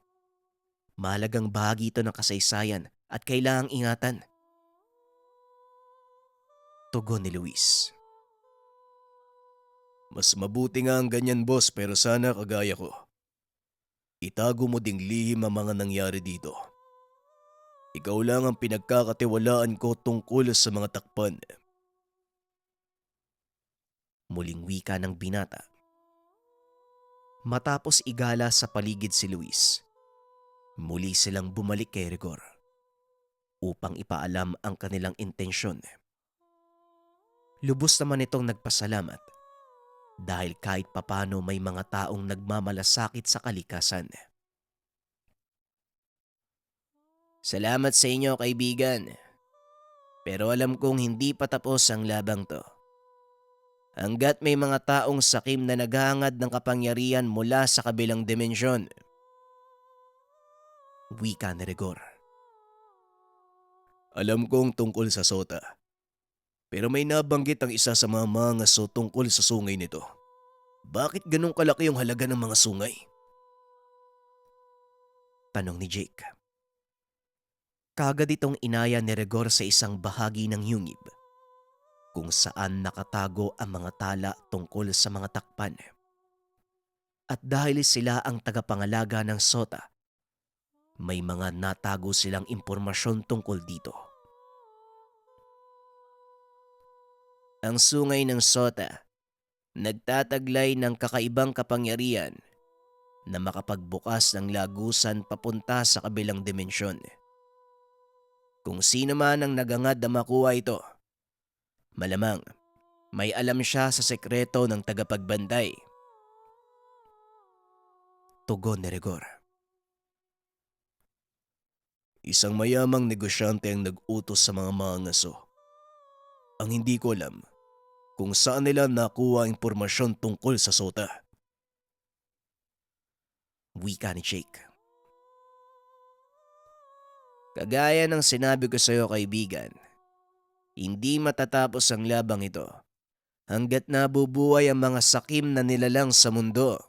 Mahalagang bahagi ito ng kasaysayan at kailangang ingatan. Tugon ni Luis. Mas mabuti nga ang ganyan, boss, pero sana kagaya ko. Itago mo ding lihim ang mga nangyari dito. Ikaw lang ang pinagkakatiwalaan ko tungkol sa mga takpan. Muling wika ng binata. Matapos igala sa paligid si Luis, muli silang bumalik kay Rigor upang ipaalam ang kanilang intensyon. Lubos naman itong nagpasalamat dahil kahit papano may mga taong nagmamalasakit sa kalikasan. Salamat sa inyo, kaibigan. Pero alam kong hindi pa tapos ang labang to. Hanggat may mga taong sakim na naghahangad ng kapangyarihan mula sa kabilang dimensyon. Wika ni Rigor. Alam kong tungkol sa Sota. Pero may nabanggit ang isa sa mga mangaso tungkol sa sungay nito. Bakit ganun kalaki yung halaga ng mga sungay? Tanong ni Jake. Kagad itong inaya ni Rigor sa isang bahagi ng yungib kung saan nakatago ang mga tala tungkol sa mga takpan. At dahil sila ang tagapangalaga ng Sota, may mga natago silang impormasyon tungkol dito. Ang sungay ng Sota, nagtataglay ng kakaibang kapangyarihan na makapagbukas ng lagusan papunta sa kabilang dimensyon. Kung sino man ang nagangad na makuha ito, malamang may alam siya sa sekreto ng tagapagbantay. Tugon ni Rigor. Isang mayamang negosyante ang nag-utos sa mga mangaso. Ang hindi ko alam kung saan nila nakuha ang impormasyon tungkol sa Sota. Wika ni Jake. Kagaya ng sinabi ko sa iyo, kaibigan, hindi matatapos ang labang ito hanggat nabubuhay ang mga sakim na nilalang sa mundo.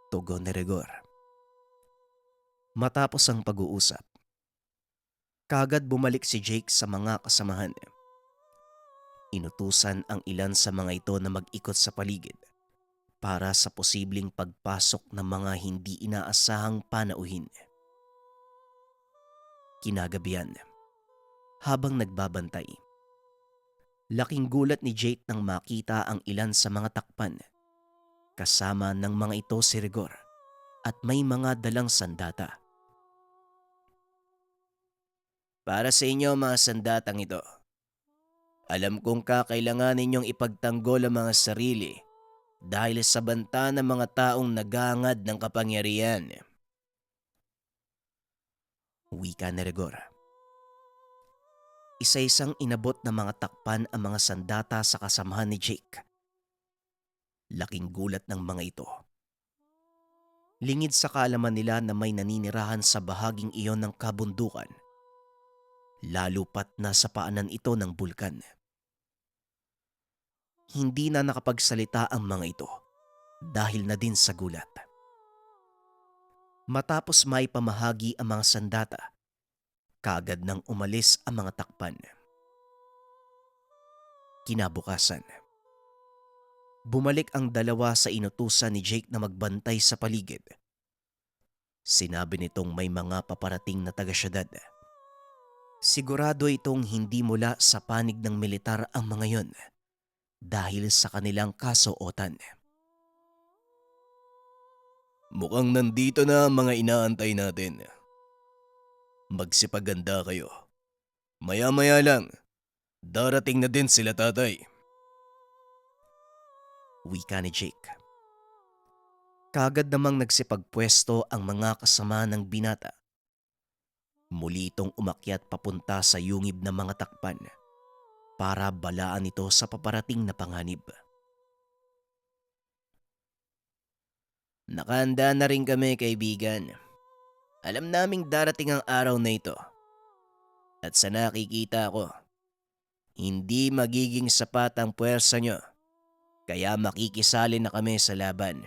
Tugon ni Rigor. Matapos ang pag-uusap, kagad bumalik si Jake sa mga kasamahan. Inutusan ang ilan sa mga ito na mag-ikot sa paligid para sa posibleng pagpasok ng mga hindi inaasahang panauhin. Kinagabihan, habang nagbabantay, laking gulat ni Jake nang makita ang ilan sa mga takpan. Kasama ng mga ito si Rigor at may mga dalang sandata. Para sa inyo, mga sandatang ito, alam kong kakailangan ninyong ipagtanggol ang mga sarili dahil sa banta ng mga taong naghahangad ng kapangyarihan. Wika ni Rigor. Isa-isang inabot ng mga takpan ang mga sandata sa kasamahan ni Jake. Laking gulat ng mga ito. Lingid sa kaalaman nila na may naninirahan sa bahaging iyon ng kabundukan, lalo pat na sa paanan ito ng bulkan. Hindi na nakapagsalita ang mga ito dahil na din sa gulat. Matapos may pamahagi ang mga sandata, kaagad nang umalis ang mga takpan. Kinabukasan, bumalik ang dalawa sa inutusan ni Jake na magbantay sa paligid. Sinabi nitong may mga paparating na taga-syudad. Sigurado itong hindi mula sa panig ng militar ang mga yon dahil sa kanilang kasuotan. Mukhang nandito na ang mga inaantay natin. Magsipaganda kayo. Maya-maya lang, darating na din sila, tatay. Wika ni Jake. Kagad namang nagsipagpwesto ang mga kasama ng binata Muli itong umakyat papunta sa yungib ng mga takpan para balaan ito sa paparating na panganib. Nakahanda na rin kami, kaibigan. Alam naming darating ang araw na ito. At sa nakikita ko, hindi magiging sapat ang puwersa nyo. Kaya makikisali na kami sa laban.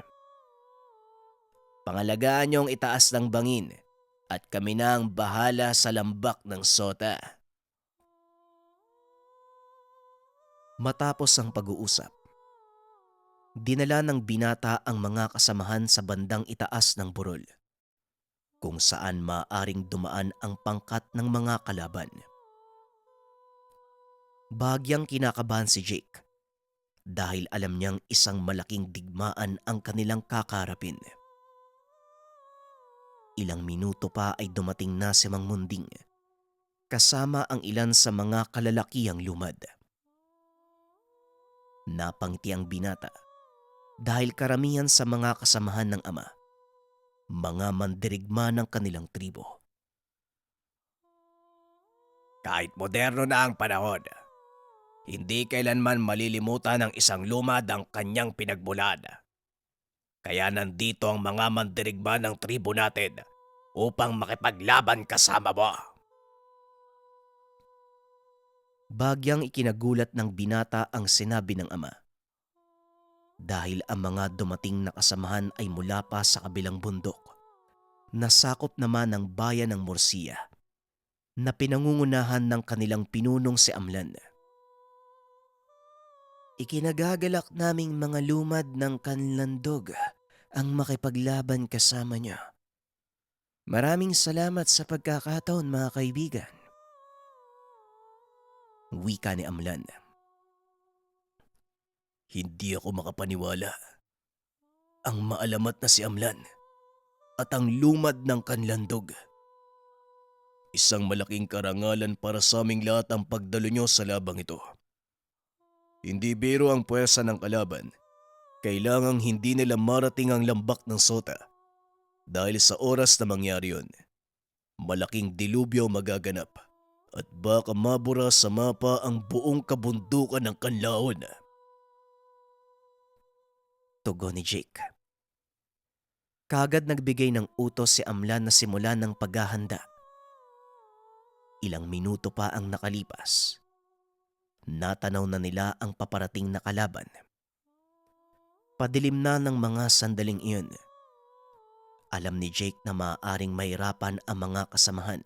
Pangalagaan nyo ang itaas ng bangin at kami na ang bahala sa lambak ng sota. Matapos ang pag-uusap, dinala ng binata ang mga kasamahan sa bandang itaas ng burol, kung saan maaaring dumaan ang pangkat ng mga kalaban. Bahagyang kinakabahan si Jake dahil alam niyang isang malaking digmaan ang kanilang kakarapin. Ilang minuto pa ay dumating na si Mang Munding kasama ang ilan sa mga kalalakihang lumad. Napangiti ang binata dahil karamihan sa mga kasamahan ng ama, mga mandirigma ng kanilang tribo. Kahit moderno na ang panahon, hindi kailanman malilimutan ng isang lumad ang kanyang pinagmulan. Kaya nandito ang mga mandirigma ng tribo natin upang makipaglaban kasama mo. Bagyang ikinagulat ng binata ang sinabi ng ama. Dahil ang mga dumating na kasamahan ay mula pa sa kabilang bundok, nasakop naman ng bayan ng Murcia, na pinangungunahan ng kanilang pinunong si Amlan. Ikinagagalak naming mga lumad ng kanlandog ang makipaglaban kasama niyo. Maraming salamat sa pagkakataon, mga kaibigan. Wika ni Amlan. Hindi ako makapaniwala. Ang maalamat na si Amlan at ang lumad ng kanlandog. Isang malaking karangalan para sa aming lahat ang pagdalo nyo sa labang ito. Hindi biro ang puwersa ng kalaban. Kailangang hindi nila marating ang lambak ng sota. Dahil sa oras na mangyari yun, malaking dilubyo magaganap at baka mabura sa mapa ang buong kabundukan ng kanlaon. Tugon ni Jake. Kagad nagbigay ng utos si Amlan na simulan ng paghahanda. Ilang minuto pa ang nakalipas. Natanaw na nila ang paparating na kalaban. Padilim na ng mga sandaling iyon. Alam ni Jake na maaaring mahirapan ang mga kasamahan,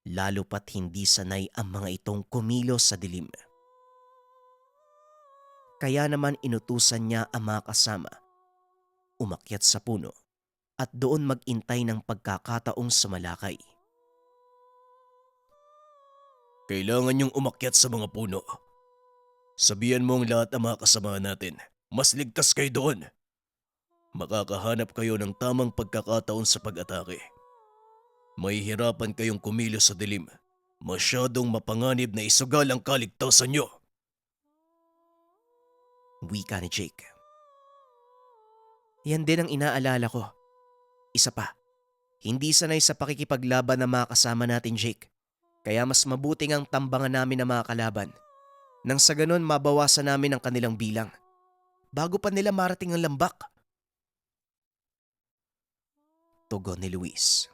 lalo pat hindi sanay ang mga itong kumilos sa dilim. Kaya naman inutusan niya ang mga kasama, umakyat sa puno at doon magintay ng pagkakataong sumalakay. Kailangan niyong umakyat sa mga puno. Sabihan mo ang lahat ng mga kasama natin. Mas ligtas kayo doon. Makakahanap kayo ng tamang pagkakataon sa pag-atake. Mahihirapan kayong kumilos sa dilim. Masyadong mapanganib na isugal ang kaligtasan niyo. Wika ni Jake. Yan din ang inaalala ko. Isa pa, hindi sanay sa pakikipaglaban ng mga kasama natin, Jake. Kaya mas mabuting ang tambangan namin ng mga kalaban. Nang sa ganon mabawasan namin ang kanilang bilang. Bago pa nila marating ang lambak. Tugon ni Luis.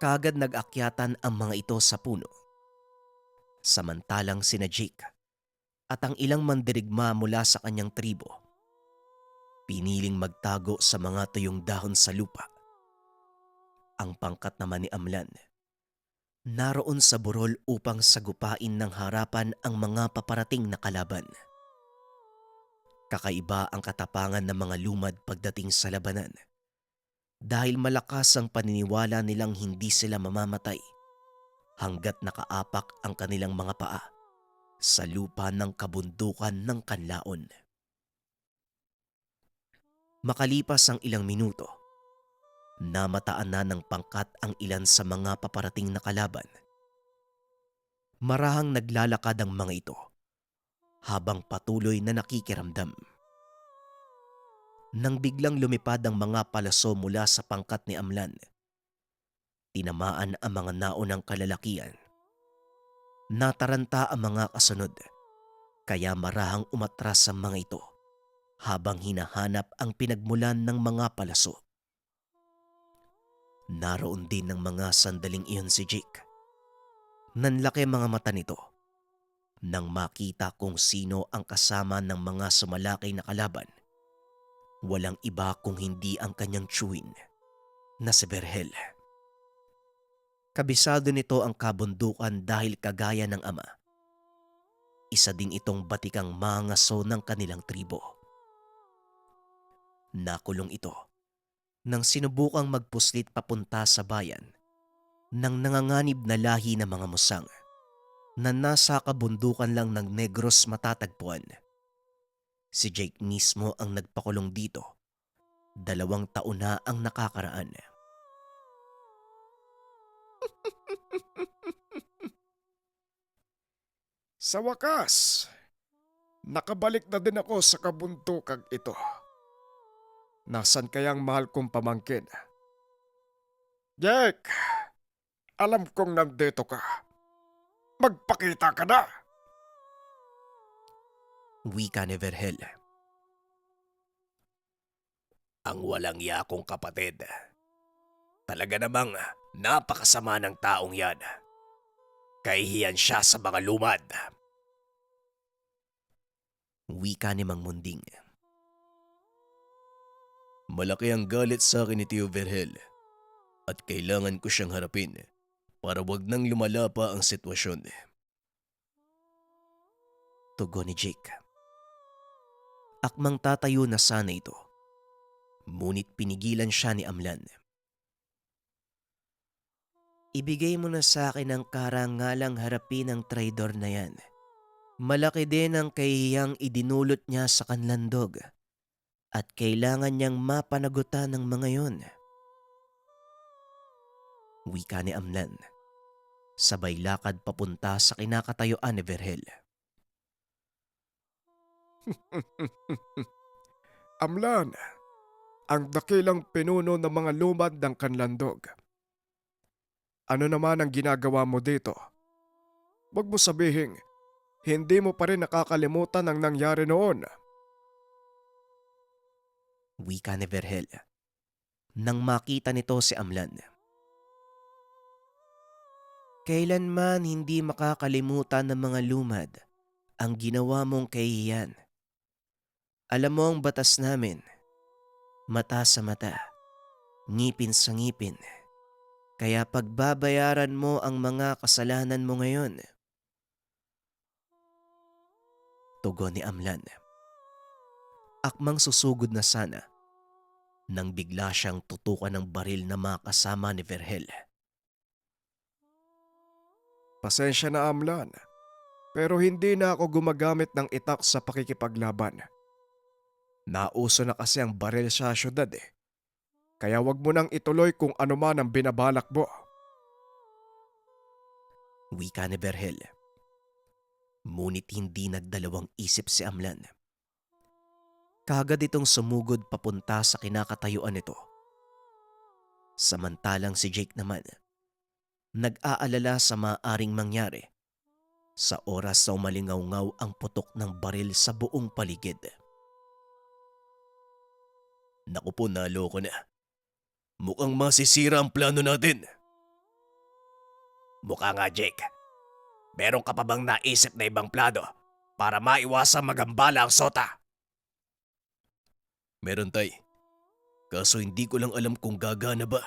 Kagad nag-akyatan ang mga ito sa puno. Samantalang sina Jake at ang ilang mandirigma mula sa kanyang tribo piniling magtago sa mga tuyong dahon sa lupa. Ang pangkat naman ni Amlan naroon sa burol upang sagupain ng harapan ang mga paparating na kalaban. Kakaiba ang katapangan ng mga lumad pagdating sa labanan dahil malakas ang paniniwala nilang hindi sila mamamatay hanggat nakaapak ang kanilang mga paa sa lupa ng kabundukan ng kanlaon. Makalipas ang ilang minuto, namataan na ng pangkat ang ilan sa mga paparating na kalaban. Marahang naglalakad ang mga ito habang patuloy na nakikiramdam. Nang biglang lumipad ang mga palaso mula sa pangkat ni Amlan, tinamaan ang mga naunang kalalakian. Nataranta ang mga kasunod, kaya marahang umatras ang mga ito habang hinahanap ang pinagmulan ng mga palaso. Naroon din ng mga sandaling iyon si Jake. Nanlaki mga mata nito nang makita kung sino ang kasama ng mga sumalakay na kalaban. Walang iba kung hindi ang kanyang tiyuhin na si Vergel. Kabisado nito ang kabundukan dahil kagaya ng ama. Isa din itong batikang mangaso ng kanilang tribo. Nakulong ito nang sinubukang magpuslit papunta sa bayan ng nanganganib na lahi ng mga musang na nasa kabundukan lang ng Negros matatagpuan. Si Jake mismo ang nagpakulong dito. 2 taon na ang nakakaraan. Sa wakas, nakabalik na din ako sa kabuntukang ito. Nasaan kayang mahal kong pamangkin? Jake, alam kong nandito ka. Magpakita ka na! Wika ni Vergel. Ang walang yakong kapatid. Talaga namang napakasama ng taong yan. Kahihiyan siya sa mga lumad. Wika ni Mang Munding. Malaki ang galit sa akin ni Tio Vergel at kailangan ko siyang harapin para wag nang lumala pa ang sitwasyon. Tugon ni Jake. Akmang tatayo na sana ito. Ngunit pinigilan siya ni Amlan. Ibigay mo na sa akin ang karangalang harapin ng traidor na yan. Malaki din ang kahihiyang idinulot niya sa kanlandog at kailangan niyang mapanagutan ng mga yon. Wika ni Amlan. Sabay lakad papunta sa kinakatayuan ni Vergel. Amlan, ang dakilang pinuno ng mga lumad ng kanlandog. Ano naman ang ginagawa mo dito? Huwag mo sabihing, hindi mo pa rin nakakalimutan ang nangyari noon. Wika ni Vergel. Nang makita nito si Amlan. Kailanman hindi makakalimutan ng mga lumad ang ginawa mong kahihiyan. Alam mo ang batas namin. Mata sa mata, ngipin sa ngipin. Kaya pagbabayaran mo ang mga kasalanan mo ngayon. Tugon ni Amlan. Akmang susugod na sana nang bigla siyang tutukan ng baril na makasama ni Vergel. Pasensya na Amlan, pero hindi na ako gumagamit ng itak sa pakikipaglaban. Nauso na kasi ang baril sa syudad Kaya wag mo nang ituloy kung ano man ang binabalak mo. Wika ni Vergel. Ngunit hindi nagdalawang isip si Amlan. Kagad itong sumugod papunta sa kinakatayuan nito. Samantalang si Jake naman, nag-aalala sa maaaring mangyari sa oras na umalingaw-ngaw ang putok ng baril sa buong paligid. Naku po, naloko na. Mukhang masisira ang plano natin. Mukha nga, Jake. Meron ka pa bang naisip na ibang plano para maiwasang magambala ang sota? Meron tay. Kaso hindi ko lang alam kung gagana ba.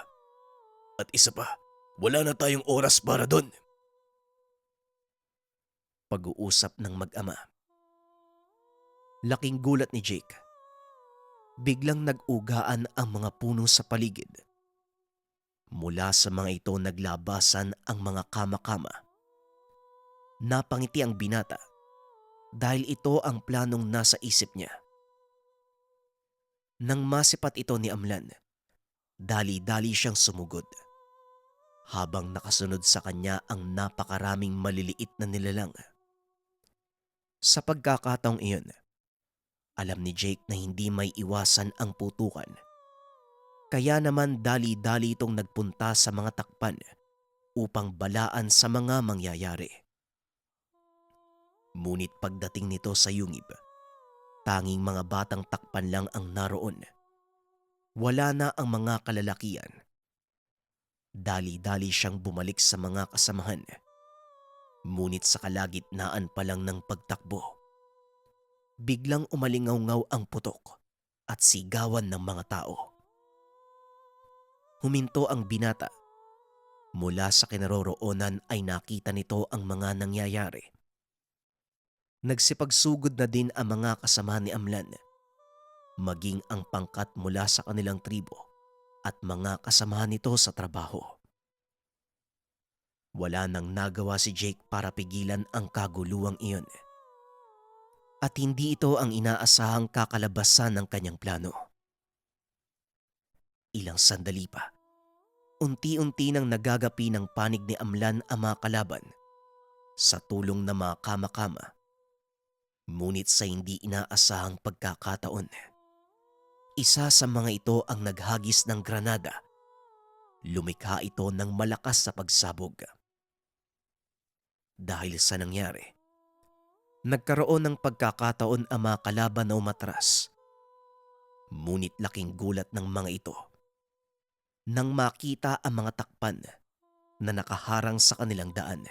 At isa pa, wala na tayong oras para doon. Pag-uusap ng mag-ama. Laking gulat ni Jake. Biglang nag-ugaan ang mga puno sa paligid. Mula sa mga ito naglabasan ang mga kama-kama. Napangiti ang binata dahil ito ang planong nasa isip niya. Nang masipat ito ni Amlan, dali-dali siyang sumugod. Habang nakasunod sa kanya ang napakaraming maliliit na nilalang. Sa pagkakataong iyon, alam ni Jake na hindi may iwasan ang putukan. Kaya naman dali-dali itong nagpunta sa mga takpan upang balaan sa mga mangyayari. Ngunit pagdating nito sa yungib, tanging mga batang takpan lang ang naroon. Wala na ang mga kalalakian. Dali-dali siyang bumalik sa mga kasamahan. Ngunit sa kalagitnaan pa lang ng pagtakbo, biglang umalingaw-ngaw ang putok at sigawan ng mga tao. Huminto ang binata. Mula sa kinaroroonan ay nakita nito ang mga nangyayari. Nagsipagsugod na din ang mga kasama ni Amlan, maging ang pangkat mula sa kanilang tribo at mga kasama nito sa trabaho. Wala nang nagawa si Jake para pigilan ang kaguluhang iyon. At hindi ito ang inaasahang kakalabasan ng kanyang plano. Ilang sandali pa, unti-unti nang nagagapi ng panig ni Amlan ang mga kalaban sa tulong ng mga kama-kama. Ngunit sa hindi inaasahang pagkakataon, isa sa mga ito ang naghagis ng granada. Lumikha ito ng malakas sa pagsabog. Dahil sa nangyari, nagkaroon ng pagkakataon ang mga kalaban na umatras. Ngunit laking gulat ng mga ito nang makita ang mga takpan na nakaharang sa kanilang daan.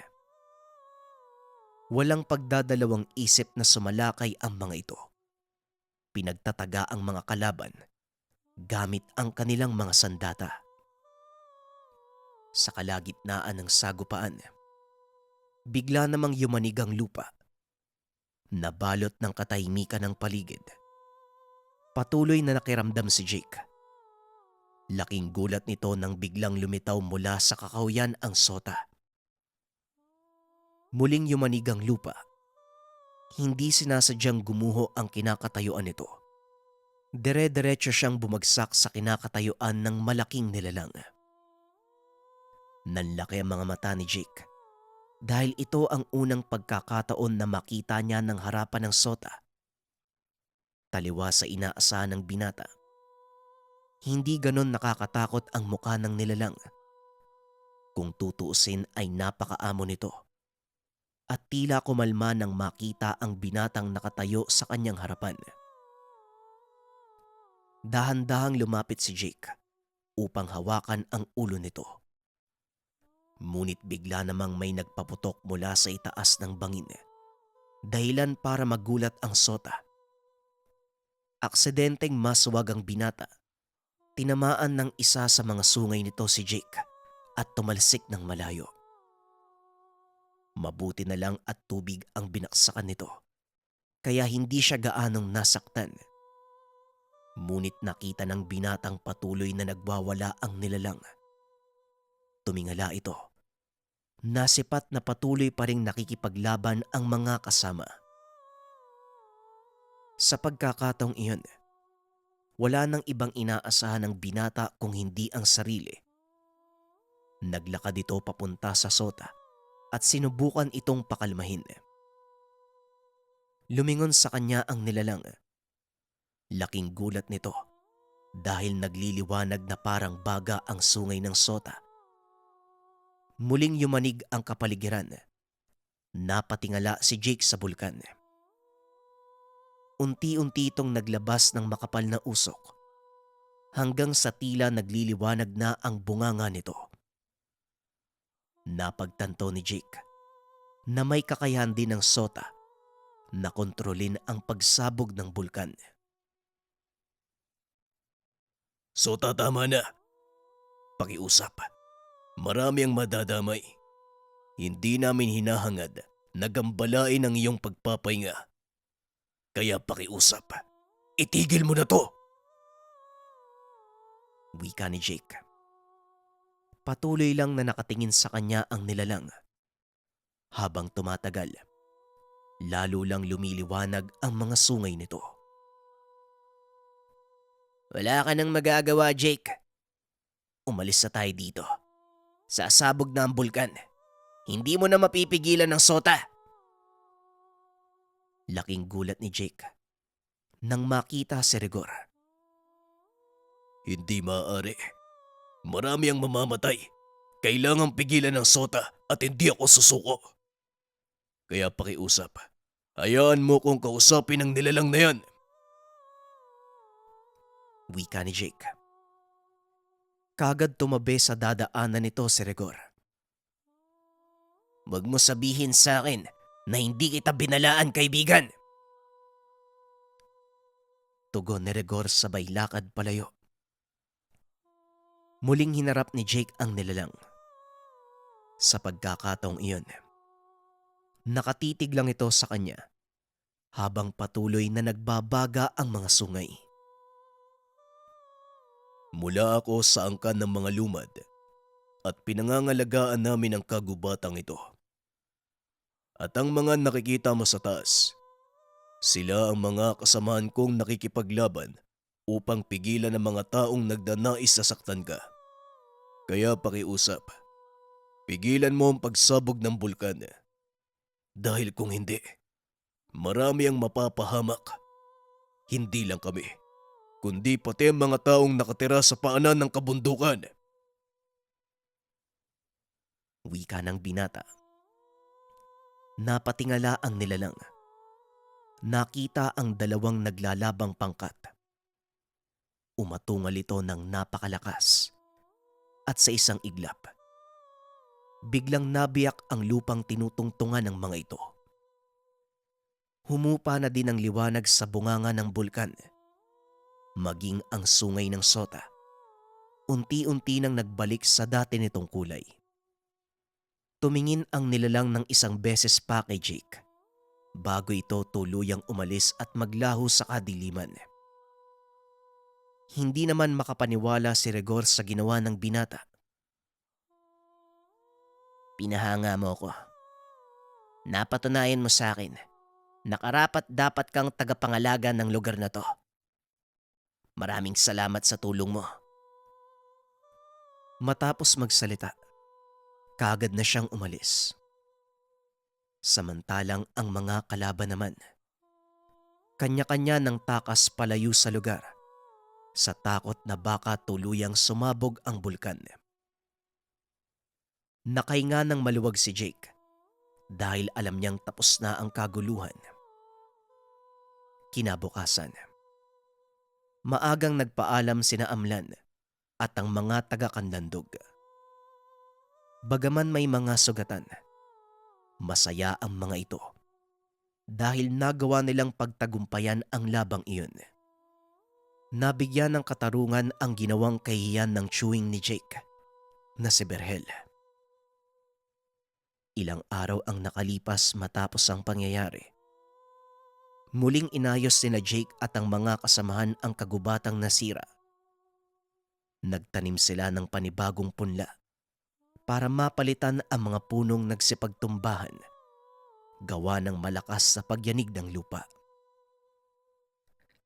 Walang pagdadalawang isip na sumalakay ang mga ito. Pinagtataga ang mga kalaban gamit ang kanilang mga sandata. Sa kalagitnaan ng sagupaan, bigla namang yumanig ang lupa. Nabalot ng katahimikan ng paligid. Patuloy na nakiramdam si Jake. Laking gulat nito nang biglang lumitaw mula sa kakawyan ang sota. Muling yumanig ang lupa. Hindi sinasadyang gumuho ang kinakatayuan nito. Dire-diretso siyang bumagsak sa kinakatayuan ng malaking nilalang. Nanlaki ang mga mata ni Jake dahil ito ang unang pagkakataon na makita niya ng harapan ng sota. Taliwa sa inaasahan ng binata. Hindi ganon nakakatakot ang mukha ng nilalang. Kung tutuusin ay napakaamo nito. At tila kumalma nang makita ang binatang nakatayo sa kanyang harapan. Dahan-dahang lumapit si Jake upang hawakan ang ulo nito. Ngunit bigla namang may nagpaputok mula sa itaas ng bangin. Dahilan para magulat ang sota. Aksidenteng maswag ang binata. Tinamaan ng isa sa mga sungay nito si Jake at tumalsik ng malayo. Mabuti na lang at tubig ang binaksakan nito, kaya hindi siya gaanong nasaktan. Ngunit nakita ng binatang patuloy na nagwawala ang nilalang. Tumingala ito. Nasipat na patuloy pa ring nakikipaglaban ang mga kasama. Sa pagkakataong iyon, wala nang ibang inaasahan ng binata kung hindi ang sarili. Naglakad ito papunta sa sota at sinubukan itong pakalmahin. Lumingon sa kanya ang nilalang. Laking gulat nito dahil nagliliwanag na parang baga ang sungay ng sota. Muling yumanig ang kapaligiran. Napatingala si Jake sa bulkan. Unti-unti itong naglabas ng makapal na usok hanggang sa tila nagliliwanag na ang bunganga nito. Napagtanto ni Jake na may kakayahan din ng sota na kontrolin ang pagsabog ng bulkan. Sota, tama na. Pakiusap. Marami ang madadamay. Hindi namin hinahangad na gambalain ang iyong pagpapahinga. Kaya pakiusap. Itigil mo na to! Wika ni Jake. Patuloy lang na nakatingin sa kanya ang nilalang. Habang tumatagal, lalo lang lumiliwanag ang mga sungay nito. Wala ka nang magagawa, Jake. Umalis na tayo dito. Sasabog na ang bulkan. Hindi mo na mapipigilan ng sota. Laking gulat ni Jake nang makita si Rigor. Hindi maaari. Marami ang mamamatay. Kailangang pigilan ng sota at hindi ako susuko. Kaya pakiusap. Hayaan mo kong kausapin ang nilalang na yan. Wika ni Jake. Kagad tumabi sa dadaanan nito si Rigor. Huwag mo sabihin sa akin na hindi kita binalaan, kaibigan. Tugon ni Rigor sabay lakad palayo. Muling hinarap ni Jake ang nilalang. Sa pagkakataong iyon, nakatitig lang ito sa kanya habang patuloy na nagbabaga ang mga sungay. Mula ako sa angkan ng mga lumad at pinangangalagaan namin ang kagubatang ito. At ang mga nakikita mo sa taas, sila ang mga kasamahan kong nakikipaglaban upang pigilan ang mga taong nagdanais na saktan ka. Kaya pakiusap, pigilan mo ang pagsabog ng bulkan. Dahil kung hindi, marami ang mapapahamak. Hindi lang kami, kundi pati ang mga taong nakatira sa paanan ng kabundukan. Wika ng binata. Napatingala ang nilalang. Nakita ang dalawang naglalabang pangkat. Umatungal ito ng napakalakas at sa isang iglap. Biglang nabiyak ang lupang tinutungtungan ng mga ito. Humupa na din ang liwanag sa bunganga ng bulkan. Maging ang sungay ng sota. Unti-unti nang nagbalik sa dati nitong kulay. Tumingin ang nilalang ng isang beses pa kay Jake bago ito tuluyang umalis at maglaho sa kadiliman. Hindi naman makapaniwala si Rigor sa ginawa ng binata. Pinahanga mo ko. Napatunayan mo sa akin na karapat dapat kang tagapangalaga ng lugar na to. Maraming salamat sa tulong mo. Matapos magsalita, kaagad na siyang umalis. Samantalang ang mga kalaban naman, kanya-kanya ng takas palayo sa lugar sa takot na baka tuluyang sumabog ang bulkan. Nakahinga ng maluwag si Jake dahil alam niyang tapos na ang kaguluhan. Kinabukasan, maagang nagpaalam sina Amlan at ang mga taga-Kanlandog. Bagaman may mga sugatan, masaya ang mga ito dahil nagawa nilang pagtagumpayan ang labang iyon. Nabigyan ng katarungan ang ginawang kahihiyan ng chewing ni Jake na si Berhel. Ilang araw ang nakalipas matapos ang pangyayari. Muling inayos sina Jake at ang mga kasamahan ang kagubatang nasira. Nagtanim sila ng panibagong punla para mapalitan ang mga punong nagsipagtumbahan, gawa ng malakas sa pagyanig ng lupa.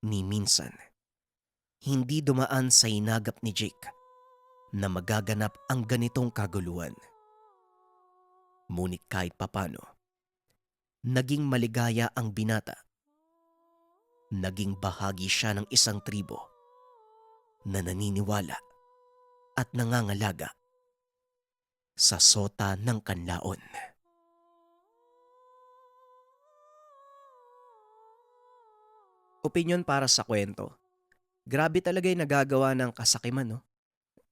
Ni minsan, hindi dumaan sa hinagap ni Jake na magaganap ang ganitong kaguluhan. Ngunit kahit papano, naging maligaya ang binata. Naging bahagi siya ng isang tribo na naniniwala at nangangalaga sa sota ng Kanlaon. Opinyon para sa kwento. Grabe talaga yung nagagawa ng kasakiman, no?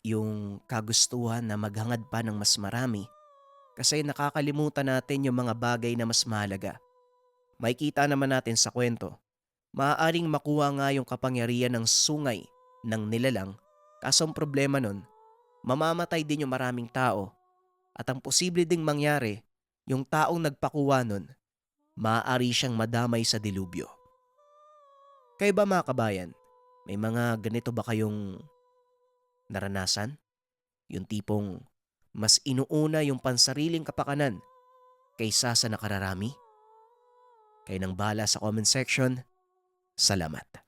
Yung kagustuhan na maghangad pa ng mas marami kasi nakakalimutan natin yung mga bagay na mas mahalaga. Makikita naman natin sa kwento, maaaring makuha nga yung kapangyarihan ng sungay ng nilalang, kaso ang problema nun, mamamatay din yung maraming tao at ang posible ding mangyari, yung taong nagpakuha nun, maaari siyang madamay sa dilubyo. Kayo ba mga kabayan, may mga ganito ba kayong naranasan? Yung tipong mas inuuna yung pansariling kapakanan kaysa sa nakararami? Kayo nang bahala sa comment section. Salamat.